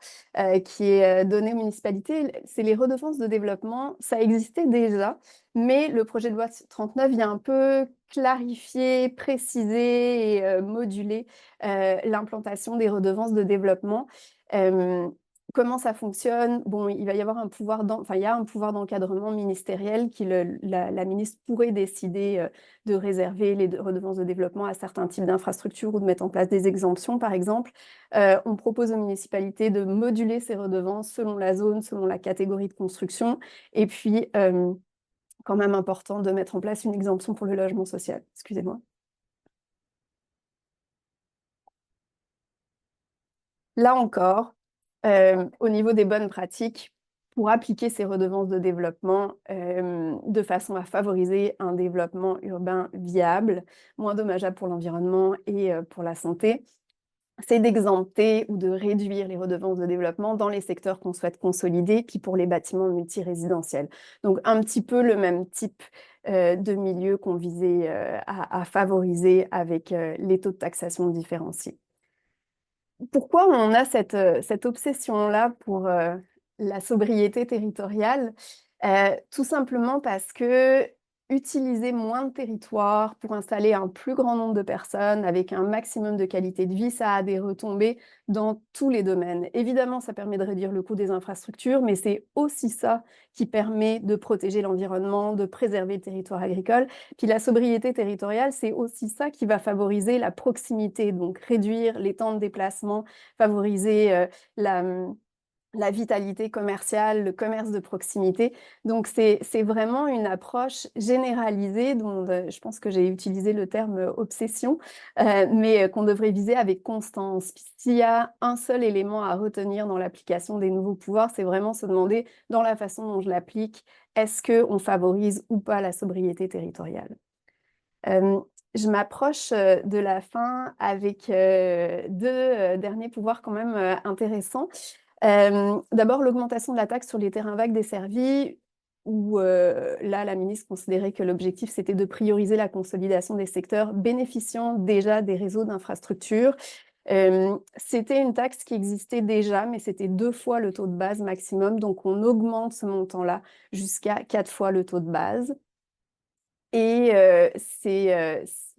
qui est donné aux municipalités, c'est les redevances de développement. Ça existait déjà, mais le projet de loi 39 vient un peu clarifier, préciser et moduler l'implantation des redevances de développement. Comment ça fonctionne? Bon, il va y avoir il y a un pouvoir d'encadrement ministériel qui la ministre pourrait décider de réserver les redevances de développement à certains types d'infrastructures ou de mettre en place des exemptions, par exemple. On propose aux municipalités de moduler ces redevances selon la zone, selon la catégorie de construction, et puis quand même important de mettre en place une exemption pour le logement social. Excusez-moi. Là encore, au niveau des bonnes pratiques, pour appliquer ces redevances de développement de façon à favoriser un développement urbain viable, moins dommageable pour l'environnement et pour la santé, c'est d'exempter ou de réduire les redevances de développement dans les secteurs qu'on souhaite consolider, puis pour les bâtiments multirésidentiels. Donc un petit peu le même type de milieu qu'on visait à favoriser avec les taux de taxation différenciés. Pourquoi on a cette obsession-là pour la sobriété territoriale? Tout simplement parce que utiliser moins de territoire pour installer un plus grand nombre de personnes avec un maximum de qualité de vie, ça a des retombées dans tous les domaines. Évidemment, ça permet de réduire le coût des infrastructures, mais c'est aussi ça qui permet de protéger l'environnement, de préserver le territoire agricole. Puis la sobriété territoriale, c'est aussi ça qui va favoriser la proximité, donc réduire les temps de déplacement, favoriser la vitalité commerciale, le commerce de proximité. Donc, c'est vraiment une approche généralisée dont je pense que j'ai utilisé le terme obsession, mais qu'on devrait viser avec constance. S'il y a un seul élément à retenir dans l'application des nouveaux pouvoirs, c'est vraiment se demander, dans la façon dont je l'applique, est-ce qu'on favorise ou pas la sobriété territoriale? Je m'approche de la fin avec deux derniers pouvoirs quand même intéressants. D'abord, l'augmentation de la taxe sur les terrains vagues desservis, où là, la ministre considérait que l'objectif, c'était de prioriser la consolidation des secteurs bénéficiant déjà des réseaux d'infrastructures. C'était une taxe qui existait déjà, mais c'était 2 fois le taux de base maximum, donc on augmente ce montant-là jusqu'à 4 fois le taux de base. Et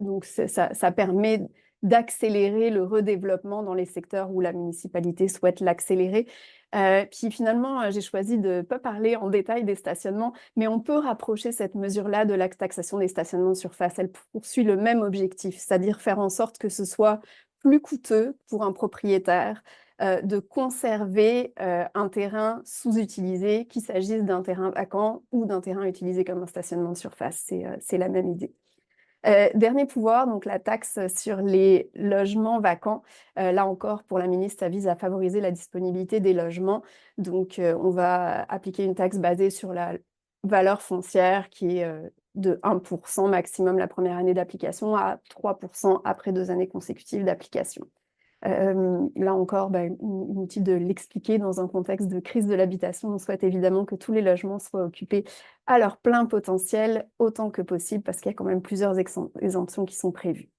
donc ça permet d'accélérer le redéveloppement dans les secteurs où la municipalité souhaite l'accélérer. Puis finalement, j'ai choisi de ne pas parler en détail des stationnements, mais on peut rapprocher cette mesure-là de la taxation des stationnements de surface. Elle poursuit le même objectif, c'est-à-dire faire en sorte que ce soit plus coûteux pour un propriétaire de conserver un terrain sous-utilisé, qu'il s'agisse d'un terrain vacant ou d'un terrain utilisé comme un stationnement de surface. C'est la même idée. Dernier pouvoir, donc la taxe sur les logements vacants. Là encore, pour la ministre, ça vise à favoriser la disponibilité des logements. Donc, on va appliquer une taxe basée sur la valeur foncière qui est de 1% maximum la première année d'application à 3% après 2 années consécutives d'application. Là encore, inutile de l'expliquer, dans un contexte de crise de l'habitation, on souhaite évidemment que tous les logements soient occupés à leur plein potentiel autant que possible, parce qu'il y a quand même plusieurs exemptions qui sont prévues.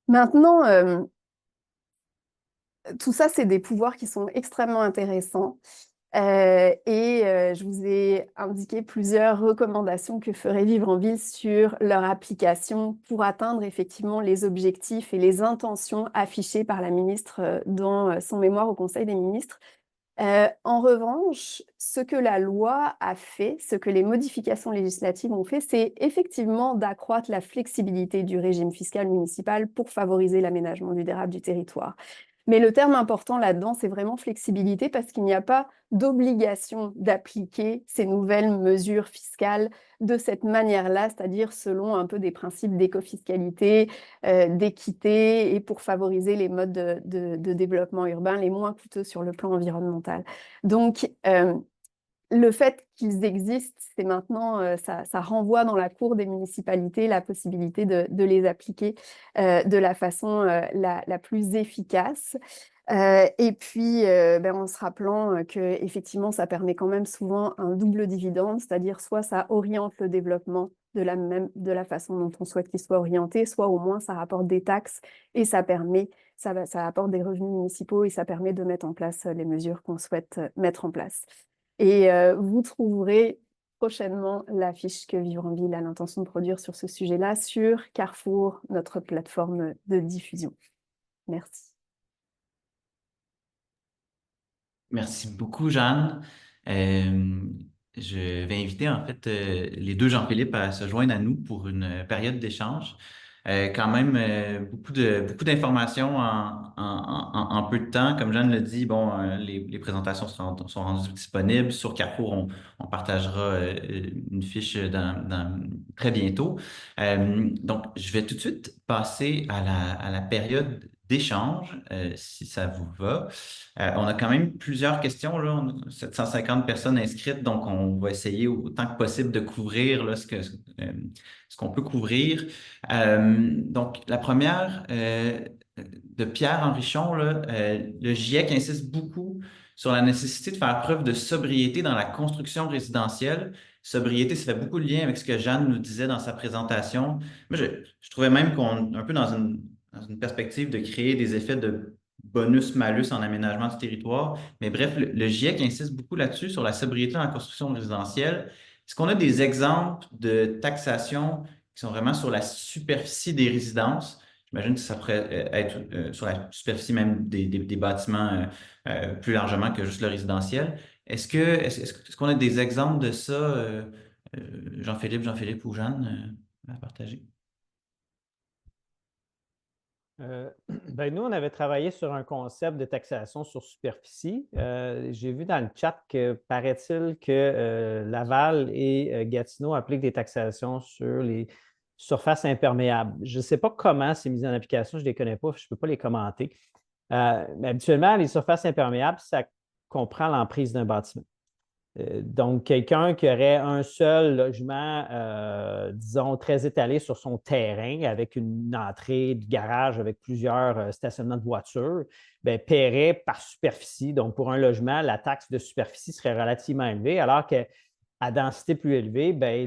Maintenant, tout ça, c'est des pouvoirs qui sont extrêmement intéressants. Je vous ai indiqué plusieurs recommandations que ferait Vivre en Ville sur leur application pour atteindre effectivement les objectifs et les intentions affichées par la ministre dans son mémoire au Conseil des ministres. En revanche, ce que la loi a fait, ce que les modifications législatives ont fait, c'est effectivement d'accroître la flexibilité du régime fiscal municipal pour favoriser l'aménagement durable du territoire. Mais le terme important là-dedans, c'est vraiment flexibilité, parce qu'il n'y a pas d'obligation d'appliquer ces nouvelles mesures fiscales de cette manière-là, c'est-à-dire selon un peu des principes d'écofiscalité, d'équité, et pour favoriser les modes de développement urbain les moins coûteux sur le plan environnemental. Donc, le fait qu'ils existent, c'est maintenant, ça renvoie dans la cour des municipalités la possibilité de les appliquer de la façon la plus efficace. Et puis, en se rappelant qu'effectivement, ça permet quand même souvent un double dividende, c'est-à-dire soit ça oriente le développement de la façon dont on souhaite qu'il soit orienté, soit au moins ça rapporte des taxes et ça apporte des revenus municipaux et ça permet de mettre en place les mesures qu'on souhaite mettre en place. Et vous trouverez prochainement l'affiche que Vivre en Ville a l'intention de produire sur ce sujet-là sur Carrefour, notre plateforme de diffusion. Merci. Merci beaucoup, Jeanne. Je vais inviter en fait les deux Jean-Philippe à se joindre à nous pour une période d'échange. Quand même, beaucoup d'informations en peu de temps. Comme Jeanne l'a dit, bon, les présentations sont rendues disponibles. Sur Carrefour, on partagera une fiche très bientôt. Donc, je vais tout de suite passer à la période d'échange, si ça vous va. On a quand même plusieurs questions, là. On a 750 personnes inscrites, donc on va essayer autant que possible de couvrir là, ce qu'on peut couvrir. Donc, la première de Pierre Henrichon, là, le GIEC insiste beaucoup sur la nécessité de faire preuve de sobriété dans la construction résidentielle. Sobriété, ça fait beaucoup de lien avec ce que Jeanne nous disait dans sa présentation. Moi, je trouvais même qu'on est un peu dans une perspective de créer des effets de bonus-malus en aménagement du territoire. Mais bref, le GIEC insiste beaucoup là-dessus, sur la sobriété dans la construction résidentielle. Est-ce qu'on a des exemples de taxation qui sont vraiment sur la superficie des résidences? J'imagine que ça pourrait être sur la superficie même des bâtiments plus largement que juste le résidentiel. Est-ce qu'on a des exemples de ça, Jean-Philippe ou Jeanne, à partager? Ben, nous, on avait travaillé sur un concept de taxation sur superficie. J'ai vu dans le chat que paraît-il que Laval et Gatineau appliquent des taxations sur les surfaces imperméables. Je ne sais pas comment c'est mis en application, je ne les connais pas, je ne peux pas les commenter. Mais habituellement, les surfaces imperméables, ça comprend l'emprise d'un bâtiment. Donc, quelqu'un qui aurait un seul logement, disons, très étalé sur son terrain, avec une entrée de garage avec plusieurs stationnements de voitures, bien, paierait par superficie. Donc, pour un logement, la taxe de superficie serait relativement élevée, alors qu'à densité plus élevée, bien,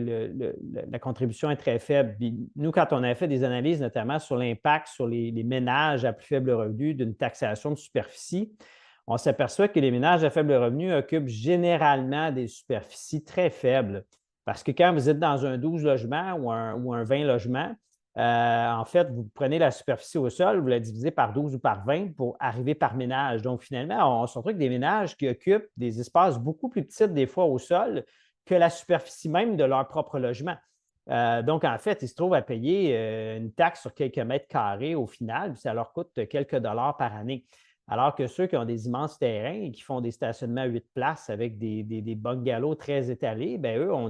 la contribution est très faible. Puis nous, quand on a fait des analyses, notamment sur l'impact sur les ménages à plus faible revenu d'une taxation de superficie, on s'aperçoit que les ménages à faible revenu occupent généralement des superficies très faibles. Parce que quand vous êtes dans un 12 logements ou un 20 logements, en fait, vous prenez la superficie au sol, vous la divisez par 12 ou par 20 pour arriver par ménage. Donc, finalement, on se retrouve avec des ménages qui occupent des espaces beaucoup plus petits, des fois au sol, que la superficie même de leur propre logement. Donc, en fait, ils se trouvent à payer une taxe sur quelques mètres carrés au final, puis ça leur coûte quelques dollars par année. Alors que ceux qui ont des immenses terrains et qui font des stationnements à 8 places avec des bungalows très étalés, bien, eux ont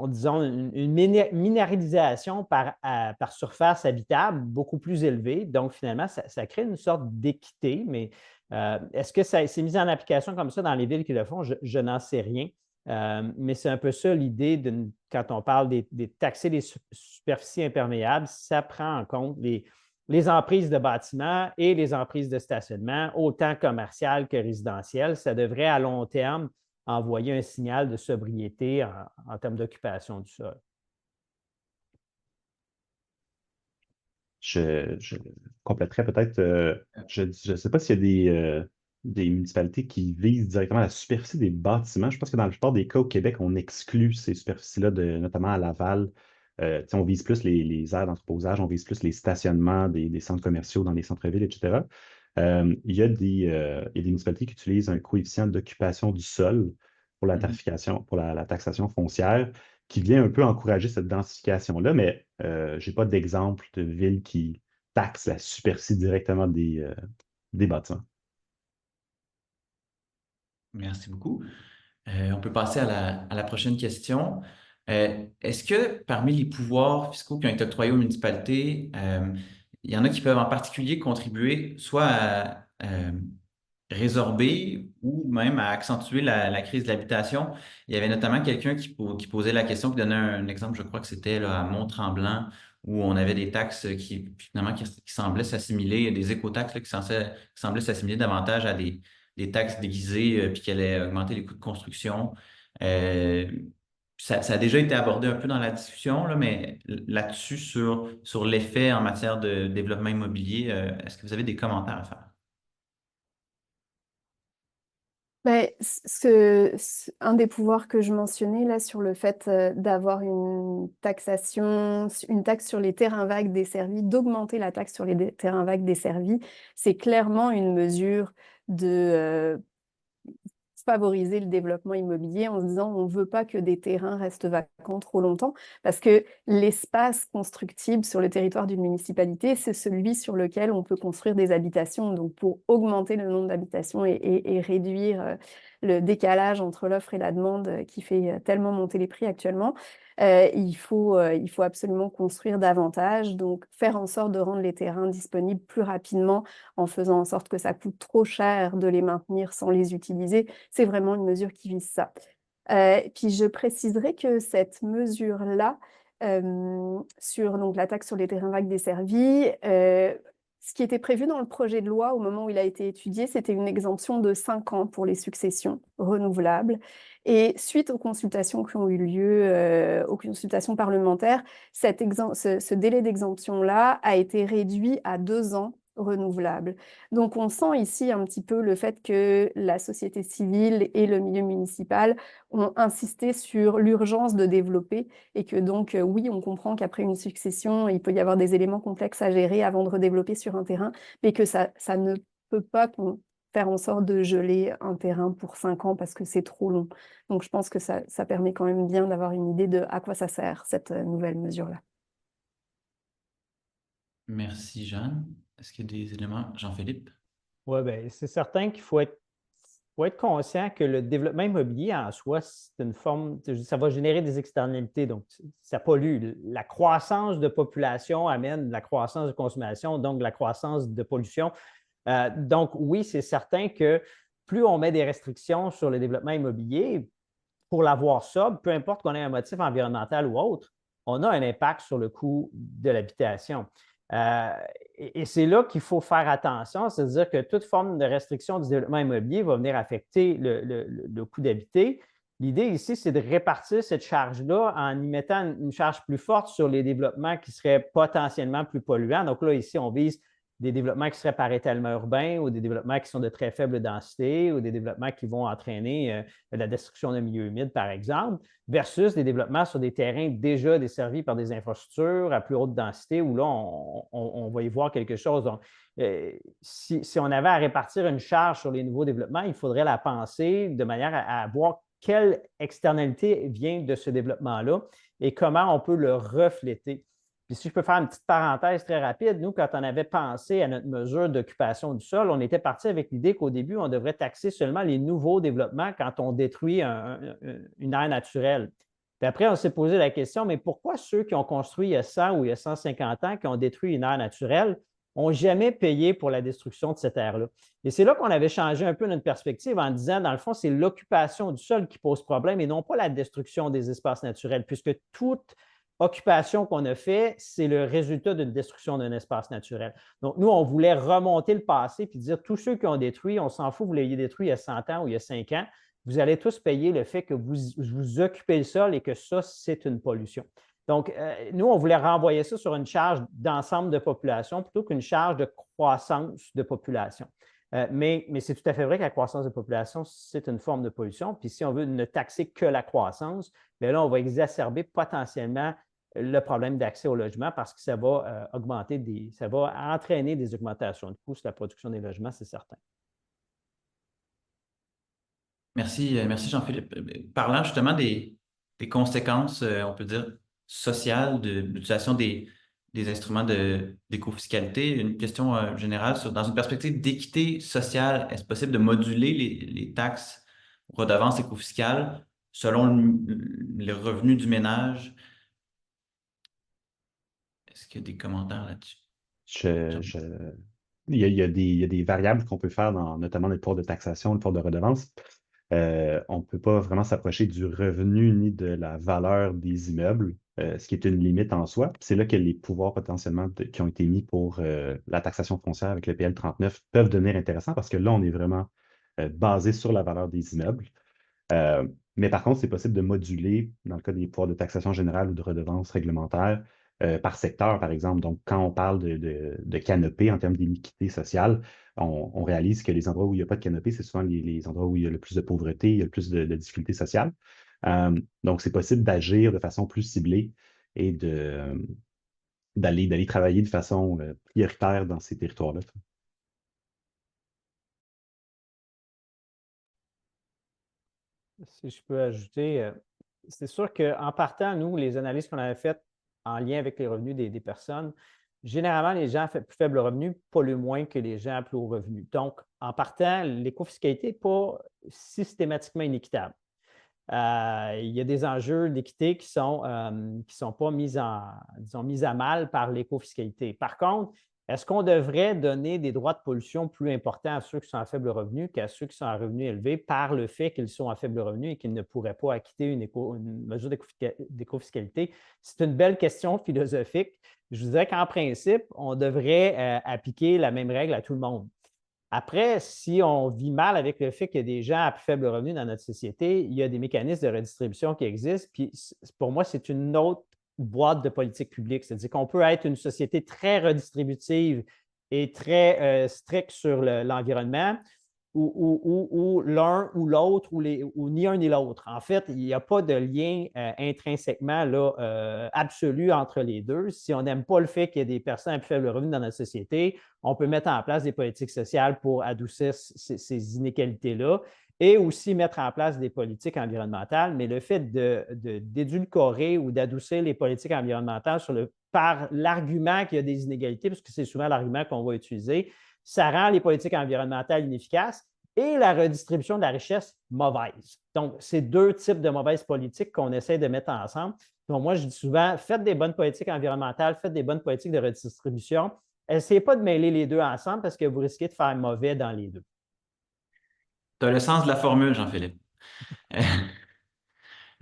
disons, une minéralisation par surface habitable beaucoup plus élevée. Donc, finalement, ça crée une sorte d'équité, mais est-ce que ça s'est mis en application comme ça dans les villes qui le font? Je n'en sais rien. Mais c'est un peu ça l'idée quand on parle des taxer les superficies imperméables, ça prend en compte les emprises de bâtiments et les emprises de stationnement, autant commerciales que résidentielles. Ça devrait, à long terme, envoyer un signal de sobriété en termes d'occupation du sol. Je compléterais peut-être, je ne sais pas s'il y a des municipalités qui visent directement la superficie des bâtiments. Je pense que dans la plupart des cas au Québec, on exclut ces superficies-là, notamment à Laval. On vise plus les aires d'entreposage, on vise plus les stationnements des centres commerciaux dans les centres-villes, etc. Il y a des municipalités qui utilisent un coefficient d'occupation du sol pour la tarification, pour la taxation foncière, qui vient un peu encourager cette densification-là, mais je n'ai pas d'exemple de ville qui taxe la superficie directement des bâtiments. Merci beaucoup. On peut passer à la prochaine question. Est-ce que parmi les pouvoirs fiscaux qui ont été octroyés aux municipalités, il y en a qui peuvent en particulier contribuer soit à résorber ou même à accentuer la crise de l'habitation? Il y avait notamment quelqu'un qui posait la question, qui donnait un exemple, je crois que c'était là, à Mont-Tremblant, où on avait des taxes qui finalement qui semblaient s'assimiler, des écotaxes là, qui semblaient s'assimiler davantage à des taxes déguisées, puis qui allaient augmenter les coûts de construction. Euh, ça a déjà été abordé un peu dans la discussion, là, mais là-dessus, sur l'effet en matière de développement immobilier, est-ce que vous avez des commentaires à faire? Ben, un des pouvoirs que je mentionnais là sur le fait d'avoir une taxation, une taxe sur les terrains vagues desservis, d'augmenter la taxe sur les terrains vagues desservis, c'est clairement une mesure de favoriser le développement immobilier en se disant on ne veut pas que des terrains restent vacants trop longtemps parce que l'espace constructible sur le territoire d'une municipalité, c'est celui sur lequel on peut construire des habitations. Donc pour augmenter le nombre d'habitations et réduire le décalage entre l'offre et la demande qui fait tellement monter les prix actuellement, il faut absolument construire davantage, donc faire en sorte de rendre les terrains disponibles plus rapidement en faisant en sorte que ça coûte trop cher de les maintenir sans les utiliser. C'est vraiment une mesure qui vise ça. Puis je préciserai que cette mesure-là, sur donc, la taxe sur les terrains vagues desservis, ce qui était prévu dans le projet de loi au moment où il a été étudié, c'était une exemption de 5 ans pour les successions renouvelables. Et suite aux consultations qui ont eu lieu, aux consultations parlementaires, ce délai d'exemption-là a été réduit à 2 ans renouvelables. Donc, on sent ici un petit peu le fait que la société civile et le milieu municipal ont insisté sur l'urgence de développer et que donc, oui, on comprend qu'après une succession, il peut y avoir des éléments complexes à gérer avant de redévelopper sur un terrain, mais que ça ne peut pas faire en sorte de geler un terrain pour 5 ans parce que c'est trop long. Donc, je pense que ça permet quand même bien d'avoir une idée de à quoi ça sert, cette nouvelle mesure-là. Merci, Jeanne. Est-ce qu'il y a des éléments? Jean-Philippe? Oui, bien, c'est certain qu'il faut être conscient que le développement immobilier en soi, c'est une forme, ça va générer des externalités, donc ça pollue. La croissance de population amène la croissance de consommation, donc la croissance de pollution. Donc oui, c'est certain que plus on met des restrictions sur le développement immobilier, pour l'avoir sobre, peu importe qu'on ait un motif environnemental ou autre, on a un impact sur le coût de l'habitation. Et c'est là qu'il faut faire attention, c'est-à-dire que toute forme de restriction du développement immobilier va venir affecter le coût d'habiter. L'idée ici, c'est de répartir cette charge-là en y mettant une charge plus forte sur les développements qui seraient potentiellement plus polluants. Donc là, ici, on vise des développements qui seraient par étalement urbain ou des développements qui sont de très faible densité ou des développements qui vont entraîner la destruction d'un milieu humide, par exemple, versus des développements sur des terrains déjà desservis par des infrastructures à plus haute densité où là, on va y voir quelque chose. Donc, si on avait à répartir une charge sur les nouveaux développements, il faudrait la penser de manière à voir quelle externalité vient de ce développement-là et comment on peut le refléter. Puis si je peux faire une petite parenthèse très rapide, nous, quand on avait pensé à notre mesure d'occupation du sol, on était parti avec l'idée qu'au début, on devrait taxer seulement les nouveaux développements quand on détruit une aire naturelle. Puis après, on s'est posé la question, mais pourquoi ceux qui ont construit il y a 100 ou il y a 150 ans, qui ont détruit une aire naturelle, n'ont jamais payé pour la destruction de cette aire-là? Et c'est là qu'on avait changé un peu notre perspective en disant, dans le fond, c'est l'occupation du sol qui pose problème et non pas la destruction des espaces naturels, puisque toute occupation qu'on a fait, c'est le résultat d'une destruction d'un espace naturel. Donc, nous, on voulait remonter le passé puis dire tous ceux qui ont détruit, on s'en fout, vous l'ayez détruit il y a 100 ans ou il y a 5 ans, vous allez tous payer le fait que vous occupez le sol et que ça, c'est une pollution. Donc, nous, on voulait renvoyer ça sur une charge d'ensemble de population plutôt qu'une charge de croissance de population. Mais c'est tout à fait vrai que la croissance de population, c'est une forme de pollution. Puis si on veut ne taxer que la croissance, bien là, on va exacerber potentiellement le problème d'accès au logement parce que ça va ça va entraîner des augmentations de coûts sur la production des logements, c'est certain. Merci Jean-Philippe. Parlant justement des conséquences, on peut dire, sociales de l'utilisation des instruments d'écofiscalité, une question générale dans une perspective d'équité sociale, est-ce possible de moduler les taxes, redevances écofiscales selon les revenus du ménage? Est-ce qu'il y a des commentaires là-dessus? Il y a des variables qu'on peut faire, notamment les pouvoirs de taxation, les pouvoirs de redevance. On ne peut pas vraiment s'approcher du revenu ni de la valeur des immeubles, ce qui est une limite en soi. C'est là que les pouvoirs potentiellement qui ont été mis pour la taxation foncière avec le PL 39 peuvent devenir intéressants parce que là, on est vraiment basé sur la valeur des immeubles. Mais par contre, c'est possible de moduler, dans le cas des pouvoirs de taxation générale ou de redevances réglementaires, par secteur, par exemple. Donc, quand on parle de canopée en termes d'iniquité sociale, on réalise que les endroits où il n'y a pas de canopée, c'est souvent les endroits où il y a le plus de pauvreté, il y a le plus de difficultés sociales. Donc, c'est possible d'agir de façon plus ciblée et d'aller travailler de façon prioritaire dans ces territoires-là. Si je peux ajouter, c'est sûr qu'en partant, nous, les analyses qu'on avait faites en lien avec les revenus des personnes, généralement, les gens à plus faible revenu polluent moins que les gens à plus haut revenu. Donc, en partant, l'écofiscalité n'est pas systématiquement inéquitable. Il y a des enjeux d'équité qui ne sont pas mis à mal par l'écofiscalité. Par contre, est-ce qu'on devrait donner des droits de pollution plus importants à ceux qui sont à faible revenu qu'à ceux qui sont à revenu élevé par le fait qu'ils sont à faible revenu et qu'ils ne pourraient pas acquitter une mesure d'écofiscalité? C'est une belle question philosophique. Je vous dirais qu'en principe, on devrait appliquer la même règle à tout le monde. Après, si on vit mal avec le fait qu'il y a des gens à plus faible revenu dans notre société, il y a des mécanismes de redistribution qui existent. Puis pour moi, c'est une autre boîte de politique publique. C'est-à-dire qu'on peut être une société très redistributive est très strict sur l'environnement, ou l'un ou l'autre, ou ni un ni l'autre. En fait, il n'y a pas de lien intrinsèquement là, absolu entre les deux. Si on n'aime pas le fait qu'il y ait des personnes à plus faible revenu dans notre société, on peut mettre en place des politiques sociales pour adoucir ces inégalités-là et aussi mettre en place des politiques environnementales. Mais le fait d'édulcorer ou d'adoucir les politiques environnementales par l'argument qu'il y a des inégalités, parce que c'est souvent l'argument qu'on va utiliser, ça rend les politiques environnementales inefficaces et la redistribution de la richesse mauvaise. Donc, c'est deux types de mauvaises politiques qu'on essaie de mettre ensemble. Donc, moi, je dis souvent, faites des bonnes politiques environnementales, faites des bonnes politiques de redistribution. Essayez pas de mêler les deux ensemble parce que vous risquez de faire mauvais dans les deux. Tu as le sens de la formule, Jean-Philippe.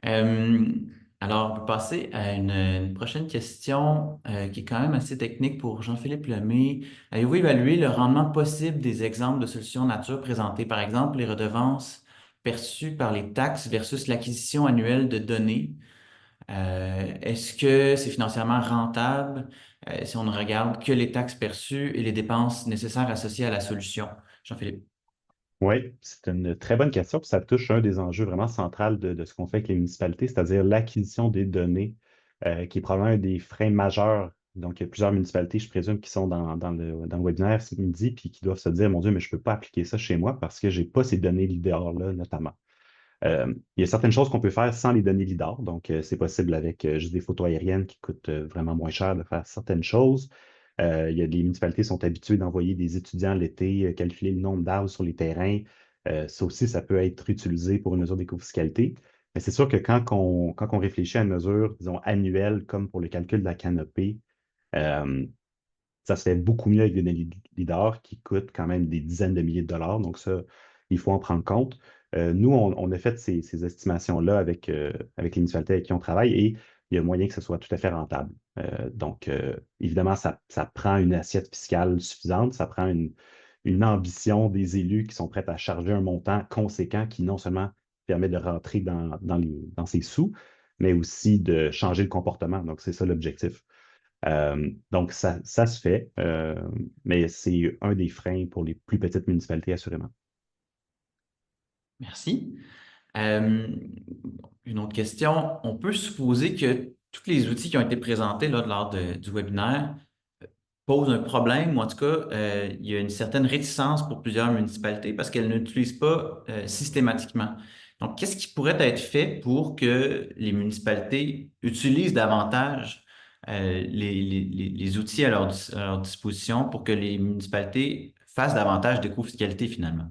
Euh, alors, on peut passer à une prochaine question qui est quand même assez technique pour Jean-Philippe Lemay. Avez-vous évalué le rendement possible des exemples de solutions nature présentés, par exemple les redevances perçues par les taxes versus l'acquisition annuelle de données? Est-ce que c'est financièrement rentable si on ne regarde que les taxes perçues et les dépenses nécessaires associées à la solution? Jean-Philippe. Oui, c'est une très bonne question, puis ça touche un des enjeux vraiment centraux de ce qu'on fait avec les municipalités, c'est-à-dire l'acquisition des données, qui est probablement un des freins majeurs. Donc, il y a plusieurs municipalités, je présume, qui sont dans le webinaire ce midi, puis qui doivent se dire, mon Dieu, mais je ne peux pas appliquer ça chez moi parce que je n'ai pas ces données LIDAR-là, notamment. Il y a certaines choses qu'on peut faire sans les données LIDAR, donc c'est possible avec juste des photos aériennes qui coûtent vraiment moins cher de faire certaines choses. Il y a des municipalités qui sont habituées d'envoyer des étudiants l'été, calculer le nombre d'arbres sur les terrains. Ça aussi, ça peut être utilisé pour une mesure d'écofiscalité. Mais c'est sûr que quand on réfléchit à une mesure, disons, annuelle, comme pour le calcul de la canopée, euh, ça se fait beaucoup mieux avec des données LIDAR qui coûtent quand même des dizaines de milliers de dollars. Donc ça, il faut en prendre compte. Nous, on a fait ces estimations-là avec les municipalités avec qui on travaille et il y a moyen que ce soit tout à fait rentable. Donc, évidemment, ça prend une assiette fiscale suffisante, ça prend une ambition des élus qui sont prêts à charger un montant conséquent qui non seulement permet de rentrer dans ces sous, mais aussi de changer le comportement. Donc, c'est ça l'objectif. Donc, ça se fait, mais c'est un des freins pour les plus petites municipalités, assurément. Merci. Euh, une autre question. On peut supposer que tous les outils qui ont été présentés là, lors du webinaire posent un problème, ou en tout cas, il y a une certaine réticence pour plusieurs municipalités parce qu'elles ne l'utilisent pas systématiquement. Donc, qu'est-ce qui pourrait être fait pour que les municipalités utilisent davantage les outils à leur disposition pour que les municipalités fassent davantage d'éco-fiscalité finalement?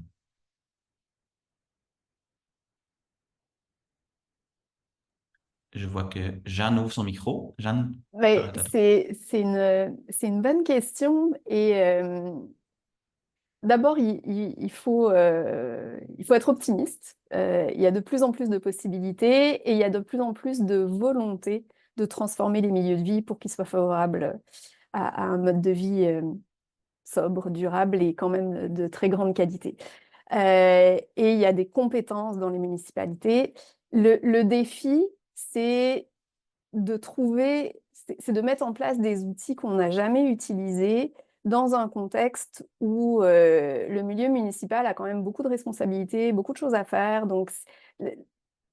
Je vois que Jeanne ouvre son micro. Jeanne, Mais parle à toi. c'est une bonne question et d'abord, il faut être optimiste. Il y a de plus en plus de possibilités et il y a de plus en plus de volonté de transformer les milieux de vie pour qu'ils soient favorables à un mode de vie sobre, durable et quand même de très grande qualité. Et il y a des compétences dans les municipalités. Le défi, c'est c'est de mettre en place des outils qu'on n'a jamais utilisés dans un contexte où le milieu municipal a quand même beaucoup de responsabilités, beaucoup de choses à faire. Donc,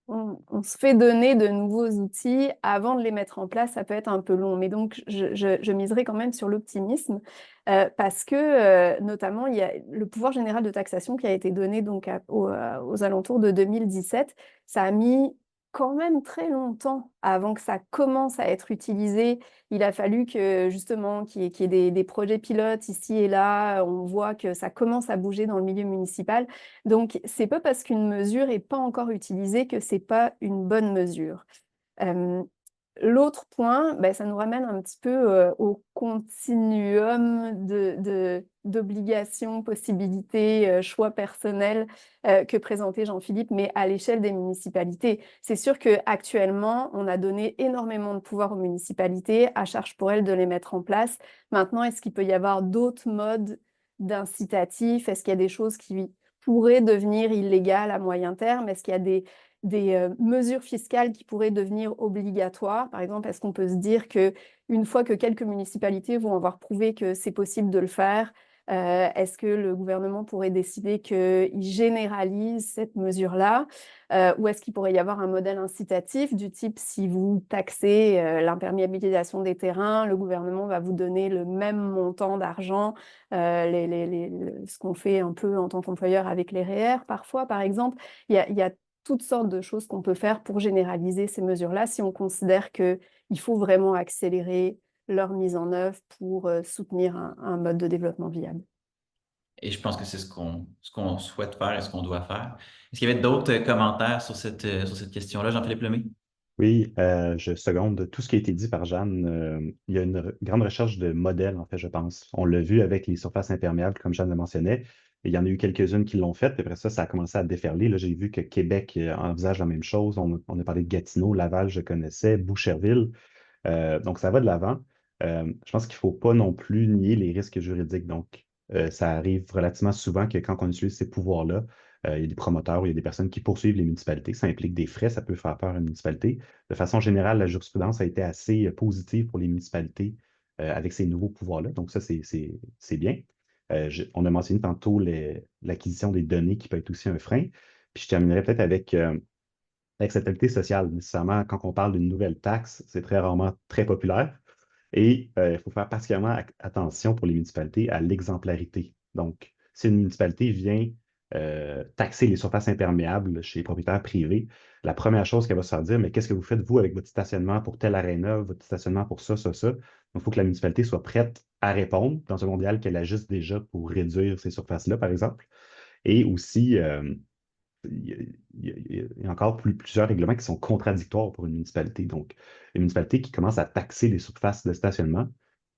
on se fait donner de nouveaux outils avant de les mettre en place, ça peut être un peu long. Mais donc, je miserai quand même sur l'optimisme parce que, notamment, il y a le pouvoir général de taxation qui a été donné donc aux alentours de 2017. Ça a mis quand même très longtemps avant que ça commence à être utilisé. Il a fallu que, justement, qu'il y ait des projets pilotes ici et là. On voit que ça commence à bouger dans le milieu municipal. Donc, c'est pas parce qu'une mesure n'est pas encore utilisée que c'est pas une bonne mesure. L'autre point, ça nous ramène un petit peu au continuum d'obligations, possibilités, choix personnels que présentait Jean-Philippe, mais à l'échelle des municipalités. C'est sûr qu'actuellement, on a donné énormément de pouvoir aux municipalités, à charge pour elles de les mettre en place. Maintenant, est-ce qu'il peut y avoir d'autres modes d'incitatifs? Est-ce qu'il y a des choses qui pourraient devenir illégales à moyen terme? Est-ce qu'il y a mesures fiscales qui pourraient devenir obligatoires. Par exemple, est-ce qu'on peut se dire qu'une fois que quelques municipalités vont avoir prouvé que c'est possible de le faire, est-ce que le gouvernement pourrait décider qu'il généralise cette mesure-là, ou est-ce qu'il pourrait y avoir un modèle incitatif du type si vous taxez l'imperméabilisation des terrains, le gouvernement va vous donner le même montant d'argent, ce qu'on fait un peu en tant qu'employeur avec les REER parfois, par exemple. Il y a toutes sortes de choses qu'on peut faire pour généraliser ces mesures-là si on considère qu'il faut vraiment accélérer leur mise en œuvre pour soutenir un mode de développement viable. Et je pense que c'est ce qu'on souhaite faire et ce qu'on doit faire. Est-ce qu'il y avait d'autres commentaires sur sur cette question-là, Jean-Philippe Lemay? Oui, je seconde tout ce qui a été dit par Jeanne. Il y a une grande recherche de modèles, en fait, je pense. On l'a vu avec les surfaces imperméables, comme Jeanne le mentionnait. Et il y en a eu quelques-unes qui l'ont fait. Puis après ça, ça a commencé à déferler. Là, j'ai vu que Québec envisage la même chose. On a parlé de Gatineau, Laval, je connaissais, Boucherville. Donc, ça va de l'avant. Je pense qu'il ne faut pas non plus nier les risques juridiques. Donc, ça arrive relativement souvent que quand on utilise ces pouvoirs-là, il y a des promoteurs ou il y a des personnes qui poursuivent les municipalités. Ça implique des frais, ça peut faire peur à une municipalité. De façon générale, la jurisprudence a été assez positive pour les municipalités avec ces nouveaux pouvoirs-là. Donc, ça, c'est bien. On a mentionné tantôt l'acquisition des données qui peut être aussi un frein. Puis je terminerai peut-être avec l'acceptabilité sociale. Nécessairement, quand on parle d'une nouvelle taxe, c'est très rarement très populaire. Et il faut faire particulièrement attention pour les municipalités à l'exemplarité. Donc, si une municipalité vient taxer les surfaces imperméables chez les propriétaires privés, la première chose qu'elle va se faire dire, mais qu'est-ce que vous faites, vous, avec votre stationnement pour telle aréna, votre stationnement pour ça, ça, ça. Donc, il faut que la municipalité soit prête à répondre dans un monde idéal qu'elle agisse déjà pour réduire ces surfaces-là, par exemple. Et aussi, il y a encore plusieurs règlements qui sont contradictoires pour une municipalité. Donc, une municipalité qui commence à taxer les surfaces de stationnement,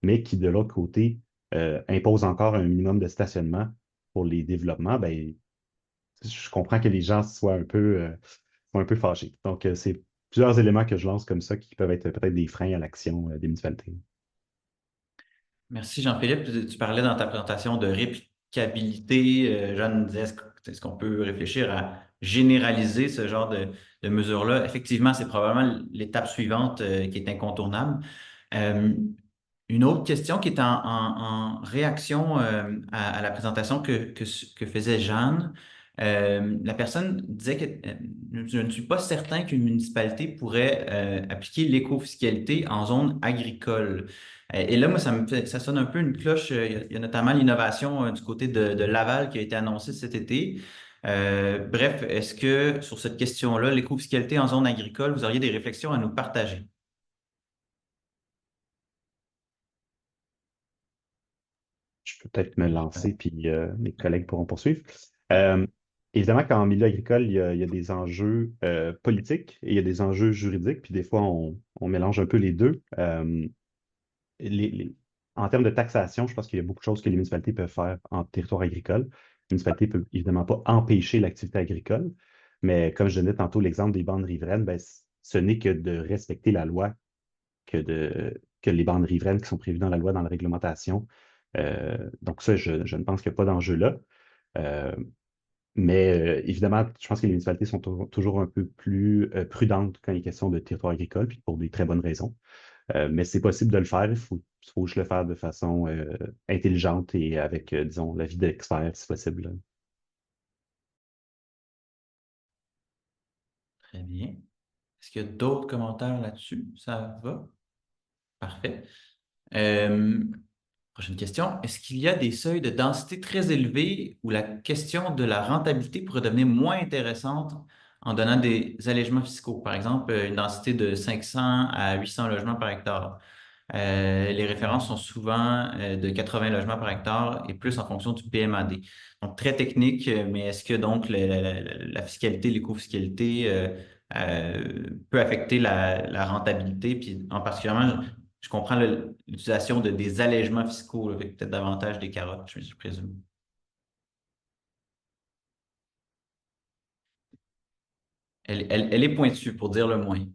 mais qui, de l'autre côté, impose encore un minimum de stationnement pour les développements, ben, je comprends que les gens soient un peu fâchés. Donc, c'est plusieurs éléments que je lance comme ça qui peuvent être peut-être des freins à l'action des municipalités. Merci, Jean-Philippe. Tu parlais dans ta présentation de réplicabilité. Jeanne disait, est-ce qu'on peut réfléchir à généraliser ce genre de mesures-là? Effectivement, c'est probablement l'étape suivante qui est incontournable. Euh, une autre question qui est en réaction à la présentation que faisait Jeanne. La personne disait que je ne suis pas certain qu'une municipalité pourrait appliquer l'écofiscalité en zone agricole. Et là, moi, ça sonne un peu une cloche. Il y a notamment l'innovation du côté de Laval qui a été annoncée cet été. Bref, est-ce que sur cette question-là, l'écofiscalité en zone agricole, vous auriez des réflexions à nous partager? Je peux peut-être me lancer, puis mes collègues pourront poursuivre. Euh, Évidemment, qu'en milieu agricole, il y a des enjeux politiques et il y a des enjeux juridiques, puis des fois, on mélange un peu les deux. Les- les- En termes de taxation, je pense qu'il y a beaucoup de choses que les municipalités peuvent faire en territoire agricole. La municipalité ne peut évidemment pas empêcher l'activité agricole, mais comme je donnais tantôt l'exemple des bandes riveraines, ben, ce n'est que de respecter la loi que les bandes riveraines qui sont prévues dans la loi, dans la réglementation. Donc ça, je ne pense qu'il n'y a pas d'enjeu là. Euh, mais évidemment, je pense que les municipalités sont toujours un peu plus prudentes quand il est question de territoire agricole, puis pour des très bonnes raisons. Mais c'est possible de le faire. Il faut juste le faire de façon intelligente et avec, disons, l'avis d'experts, si possible. Très bien. Est-ce qu'il y a d'autres commentaires là-dessus? Ça va? Parfait. Euh, Prochaine question. Est-ce qu'il y a des seuils de densité très élevés où la question de la rentabilité pourrait devenir moins intéressante en donnant des allègements fiscaux? Par exemple, une densité de 500 à 800 logements par hectare. Les références sont souvent de 80 logements par hectare et plus en fonction du PMAD. Donc, très technique, mais est-ce que donc la fiscalité, l'éco-fiscalité peut affecter la rentabilité? Puis en particulièrement, je comprends l'utilisation des allègements fiscaux, là, avec peut-être davantage des carottes, je présume. Elle est pointue, pour dire le moins.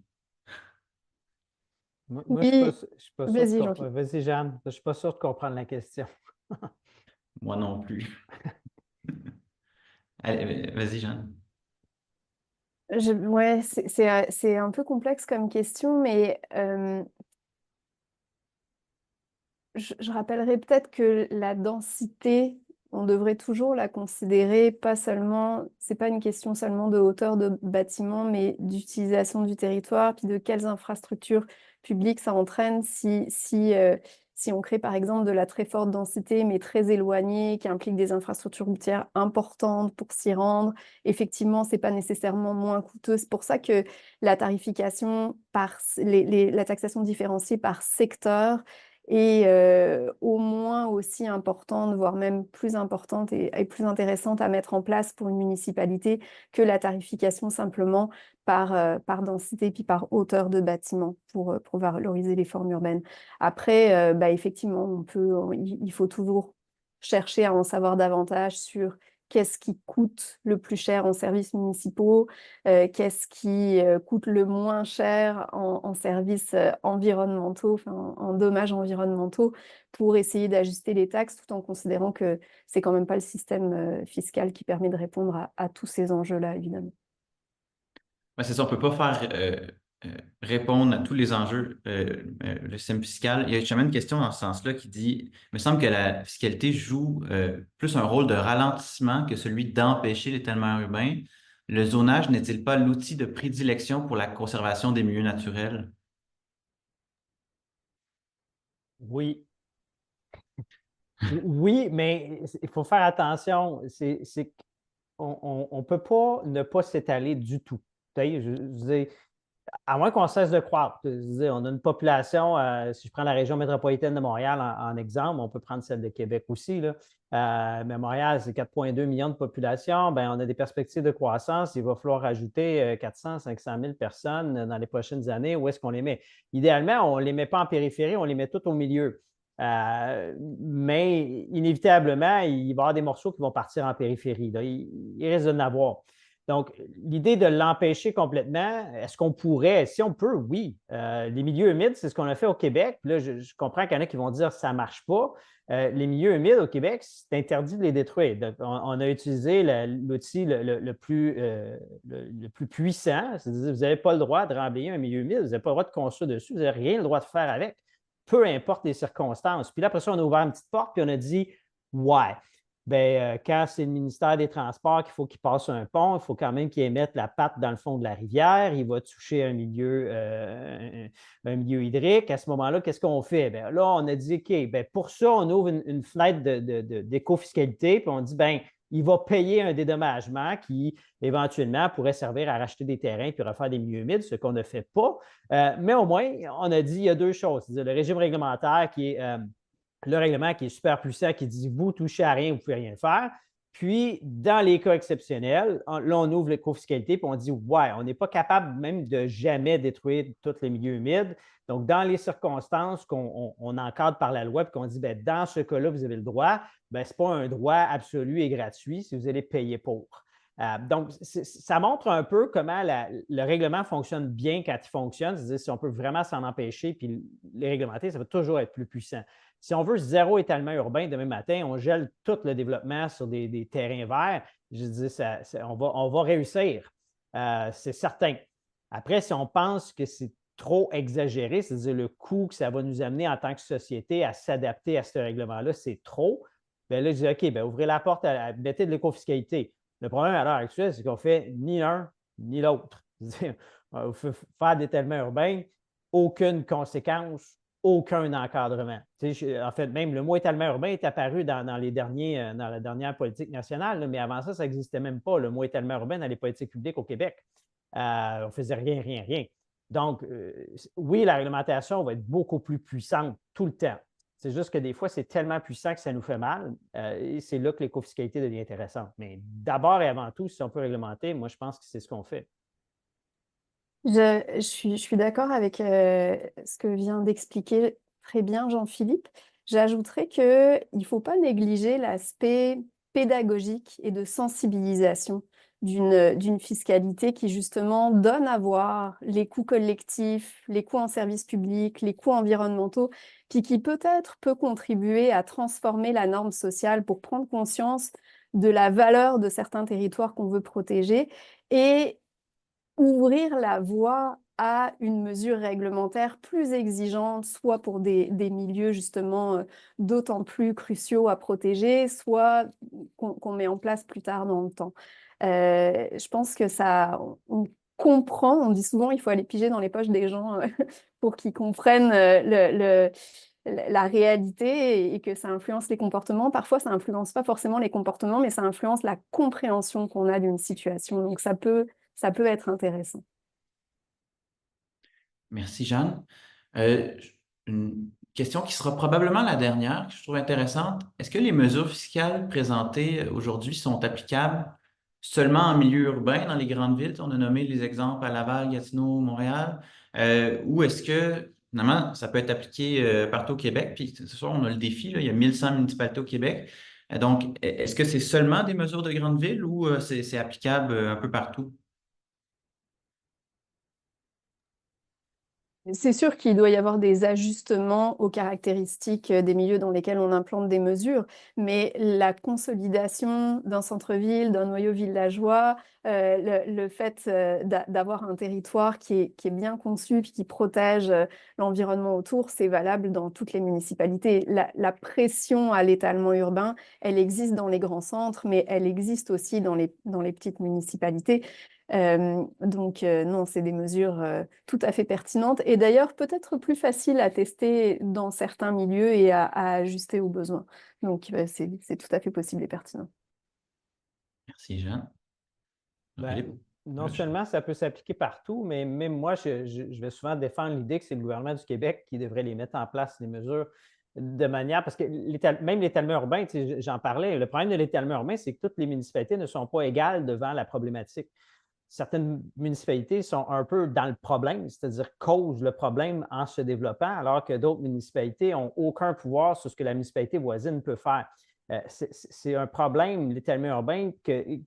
Moi, Oui, je suis pas sûr de vas-y, comprendre. Jean-Philippe. Vas-y, Jeanne. Je ne suis pas sûr de comprendre la question. Moi non plus. Allez, vas-y, Jeanne. Ouais, c'est un peu complexe comme question, mais je rappellerai peut-être que la densité, on devrait toujours la considérer pas seulement, c'est pas une question seulement de hauteur de bâtiment, mais d'utilisation du territoire, puis de quelles infrastructures publiques ça entraîne si on crée par exemple de la très forte densité, mais très éloignée, qui implique des infrastructures routières importantes pour s'y rendre. Effectivement, c'est pas nécessairement moins coûteux. C'est pour ça que la tarification la taxation différenciée par secteur et au moins aussi importante, voire même plus importante et plus intéressante à mettre en place pour une municipalité que la tarification simplement par densité puis par hauteur de bâtiment pour valoriser les formes urbaines. Après, effectivement, il faut toujours chercher à en savoir davantage sur qu'est-ce qui coûte le plus cher en services municipaux, qu'est-ce qui coûte le moins cher en services environnementaux, enfin, en dommages environnementaux, pour essayer d'ajuster les taxes tout en considérant que c'est quand même pas le système fiscal qui permet de répondre à tous ces enjeux-là, évidemment. Ouais, c'est ça, on ne peut pas faire répondre à tous les enjeux le système fiscal. Il y a justement une question dans ce sens-là qui dit, il me semble que la fiscalité joue plus un rôle de ralentissement que celui d'empêcher l'étalement urbain. Le zonage n'est-il pas l'outil de prédilection pour la conservation des milieux naturels? Oui. Oui, mais il faut faire attention. On ne peut pas ne pas s'étaler du tout. Tu sais, je veux dire, à moins qu'on cesse de croître. Je veux dire, on a une population, si je prends la région métropolitaine de Montréal en exemple, on peut prendre celle de Québec aussi, là. Mais Montréal, c'est 4,2 millions de population. Ben, on a des perspectives de croissance. Il va falloir ajouter 400, 500 000 personnes dans les prochaines années. Où est-ce qu'on les met? Idéalement, on ne les met pas en périphérie, on les met tout au milieu. Mais inévitablement, il va y avoir des morceaux qui vont partir en périphérie. Là. Il risque de n'avoir. Donc, l'idée de l'empêcher complètement, est-ce qu'on pourrait? Si on peut, oui. Les milieux humides, c'est ce qu'on a fait au Québec. Puis là, je comprends qu'il y en a qui vont dire que ça ne marche pas. Les milieux humides au Québec, c'est interdit de les détruire. Donc, on a utilisé l'outil le plus puissant. C'est-à-dire, vous n'avez pas le droit de remblayer un milieu humide, vous n'avez pas le droit de construire dessus, vous n'avez rien le droit de faire avec, peu importe les circonstances. Puis là, après ça, on a ouvert une petite porte, puis on a dit, ouais. Bien, quand c'est le ministère des Transports qu'il faut qu'il passe un pont, il faut quand même qu'il émette la patte dans le fond de la rivière. Il va toucher un milieu hydrique. À ce moment-là, qu'est-ce qu'on fait? Bien, là, on a dit, OK, bien, pour ça, on ouvre une fenêtre d'éco-fiscalité, puis on dit, bien, il va payer un dédommagement qui, éventuellement, pourrait servir à racheter des terrains puis refaire des milieux humides, ce qu'on ne fait pas. Mais au moins, on a dit, il y a deux choses. C'est-à-dire le régime réglementaire qui est le règlement qui est super puissant, qui dit vous touchez à rien, vous ne pouvez rien faire. Puis, dans les cas exceptionnels, là, on ouvre l'éco-fiscalité puis on dit ouais, on n'est pas capable même de jamais détruire tous les milieux humides. Donc, dans les circonstances qu'on encadre par la loi puis qu'on dit ben, dans ce cas-là, vous avez le droit, ben, ce n'est pas un droit absolu et gratuit si vous allez payer pour. Donc, ça montre un peu comment le règlement fonctionne bien quand il fonctionne. C'est-à-dire, si on peut vraiment s'en empêcher puis les réglementer, ça va toujours être plus puissant. Si on veut zéro étalement urbain demain matin, on gèle tout le développement sur des terrains verts. Je dis, on va réussir, c'est certain. Après, si on pense que c'est trop exagéré, c'est-à-dire le coût que ça va nous amener en tant que société à s'adapter à ce règlement-là, c'est trop, bien là, je dis, OK, bien, ouvrez la porte, mettez de l'éco-fiscalité. Le problème à l'heure actuelle, c'est qu'on fait ni l'un ni l'autre. Faire d'étalement urbain, aucune conséquence, aucun encadrement. En fait, même le mot étalement urbain est apparu dans la dernière politique nationale, là, mais avant ça, ça n'existait même pas, le mot étalement urbain dans les politiques publiques au Québec. On ne faisait rien, rien, rien. Donc, oui, la réglementation va être beaucoup plus puissante tout le temps. C'est juste que des fois, c'est tellement puissant que ça nous fait mal. Et c'est là que l'éco-fiscalité devient intéressante. Mais d'abord et avant tout, si on peut réglementer, moi, je pense que c'est ce qu'on fait. Je suis d'accord avec ce que vient d'expliquer très bien Jean-Philippe. J'ajouterais qu'il ne faut pas négliger l'aspect pédagogique et de sensibilisation d'une fiscalité qui justement donne à voir les coûts collectifs, les coûts en services publics, les coûts environnementaux, puis qui peut-être peut contribuer à transformer la norme sociale pour prendre conscience de la valeur de certains territoires qu'on veut protéger et ouvrir la voie à une mesure réglementaire plus exigeante, soit pour des milieux justement d'autant plus cruciaux à protéger, soit qu'on met en place plus tard dans le temps. Je pense que ça, on comprend, on dit souvent il faut aller piger dans les poches des gens pour qu'ils comprennent la réalité et que ça influence les comportements. Parfois, ça influence pas forcément les comportements, mais ça influence la compréhension qu'on a d'une situation. Donc, ça peut être intéressant. Merci, Jeanne. Euh, une question qui sera probablement la dernière, que je trouve intéressante. Est-ce que les mesures fiscales présentées aujourd'hui sont applicables seulement en milieu urbain, dans les grandes villes? On a nommé les exemples à Laval, Gatineau, Montréal. Ou est-ce que, finalement, ça peut être appliqué partout au Québec? Puis, c'est sûr, on a le défi, là, il y a 1100 municipalités au Québec. Donc, est-ce que c'est seulement des mesures de grandes villes ou c'est applicable un peu partout? C'est sûr qu'il doit y avoir des ajustements aux caractéristiques des milieux dans lesquels on implante des mesures, mais la consolidation d'un centre-ville, d'un noyau villageois, le fait d'avoir un territoire qui est bien conçu puis qui protège l'environnement autour, c'est valable dans toutes les municipalités. La pression à l'étalement urbain, elle existe dans les grands centres, mais elle existe aussi dans les petites municipalités. Donc, non, c'est des mesures tout à fait pertinentes et d'ailleurs peut-être plus faciles à tester dans certains milieux et à ajuster aux besoins. Donc, c'est tout à fait possible et pertinent. Merci, Jeanne. Ben, Philippe? non seulement ça peut s'appliquer partout, mais même moi, je vais souvent défendre l'idée que c'est le gouvernement du Québec qui devrait les mettre en place, les mesures, de manière, parce que même l'étalement urbain, j'en parlais, le problème de l'étalement urbain, c'est que toutes les municipalités ne sont pas égales devant la problématique. Certaines municipalités sont un peu dans le problème, c'est-à-dire causent le problème en se développant, alors que d'autres municipalités n'ont aucun pouvoir sur ce que la municipalité voisine peut faire. C'est un problème, l'étalement urbain,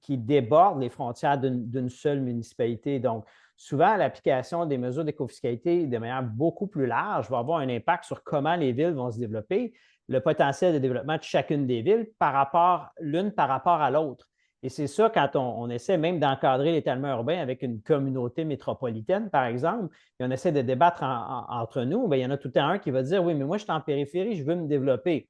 qui déborde les frontières d'une seule municipalité. Donc, souvent, l'application des mesures d'écofiscalité de manière beaucoup plus large va avoir un impact sur comment les villes vont se développer, le potentiel de développement de chacune des villes l'une par rapport à l'autre. Et c'est ça quand on essaie même d'encadrer l'étalement urbain avec une communauté métropolitaine, par exemple, et on essaie de débattre entre nous, bien, il y en a tout le temps un qui va dire, oui, mais moi, je suis en périphérie, je veux me développer.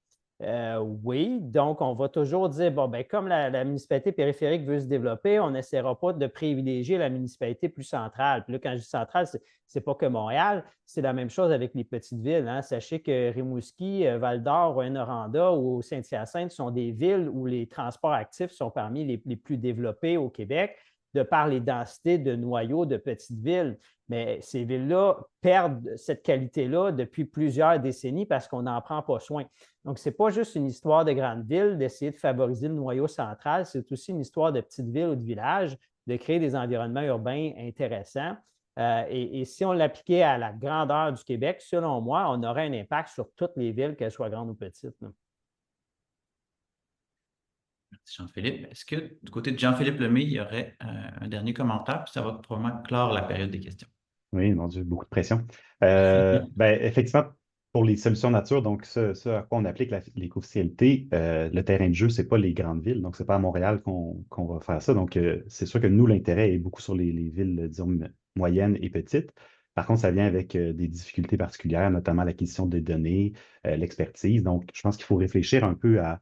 Oui, donc on va toujours dire, bon, bien, comme la municipalité périphérique veut se développer, on n'essaiera pas de privilégier la municipalité plus centrale. Puis là, quand je dis centrale, ce n'est pas que Montréal, c'est la même chose avec les petites villes. Hein. Sachez que Rimouski, Val-d'Or, Rouyn-Noranda ou Saint-Hyacinthe sont des villes où les transports actifs sont parmi les plus développés au Québec, de par les densités de noyaux de petites villes. Mais ces villes-là perdent cette qualité-là depuis plusieurs décennies parce qu'on n'en prend pas soin. Donc, ce n'est pas juste une histoire de grande ville, d'essayer de favoriser le noyau central, c'est aussi une histoire de petite ville ou de village, de créer des environnements urbains intéressants. Et si on l'appliquait à la grandeur du Québec, selon moi, on aurait un impact sur toutes les villes, qu'elles soient grandes ou petites. Là. Merci Jean-Philippe. Est-ce que du côté de Jean-Philippe Lemay, il y aurait un dernier commentaire, puis ça va probablement clore la période des questions. Oui, mon Dieu, beaucoup de pression. Ben, effectivement, pour les solutions nature, donc ce à quoi on applique l'éco-fiscalité, le terrain de jeu, ce n'est pas les grandes villes, donc ce n'est pas à Montréal qu'on va faire ça. Donc, c'est sûr que nous, l'intérêt est beaucoup sur les villes, disons, moyennes et petites. Par contre, ça vient avec des difficultés particulières, notamment l'acquisition des données, l'expertise. Donc, je pense qu'il faut réfléchir un peu à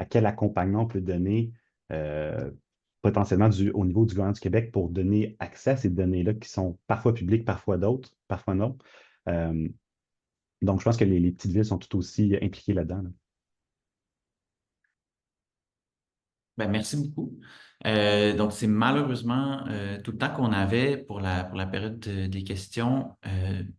quel accompagnement on peut donner potentiellement au niveau du gouvernement du Québec pour donner accès à ces données-là qui sont parfois publiques, parfois d'autres, parfois non. Donc, je pense que les petites villes sont tout aussi impliquées là-dedans. Là. Ben, merci beaucoup. Donc, c'est malheureusement tout le temps qu'on avait pour la période des questions.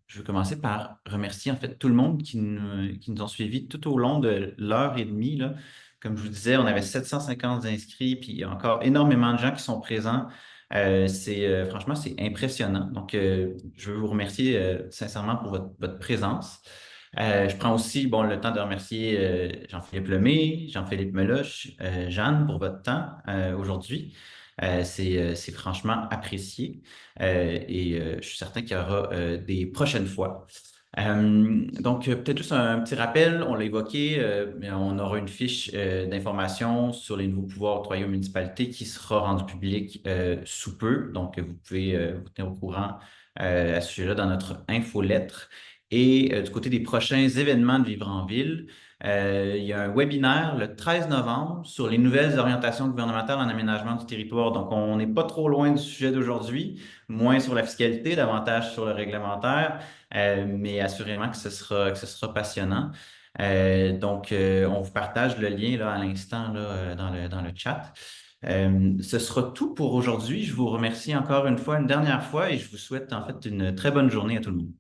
Je veux commencer par remercier en fait tout le monde qui nous ont suivis tout au long de l'heure et demie, là. Comme je vous disais, on avait 750 inscrits, puis il y a encore énormément de gens qui sont présents. Franchement, c'est impressionnant. Donc, je veux vous remercier sincèrement pour votre présence. Je prends aussi le temps de remercier Jean-Philippe Lemay, Jean-Philippe Meloche, Jeanne pour votre temps aujourd'hui. C'est franchement apprécié et je suis certain qu'il y aura des prochaines fois. Donc, peut-être juste un petit rappel, on l'a évoqué, mais on aura une fiche d'information sur les nouveaux pouvoirs octroyés aux municipalités qui sera rendue publique sous peu. Donc, vous pouvez vous tenir au courant à ce sujet-là dans notre infolettre. Et du côté des prochains événements de Vivre en Ville, il y a un webinaire le 13 novembre sur les nouvelles orientations gouvernementales en aménagement du territoire. Donc, on n'est pas trop loin du sujet d'aujourd'hui, moins sur la fiscalité, davantage sur le réglementaire. Mais assurément que ce sera passionnant. On vous partage le lien là, à l'instant là, dans le chat. Ce sera tout pour aujourd'hui. Je vous remercie encore une fois, une dernière fois, et je vous souhaite en fait une très bonne journée à tout le monde.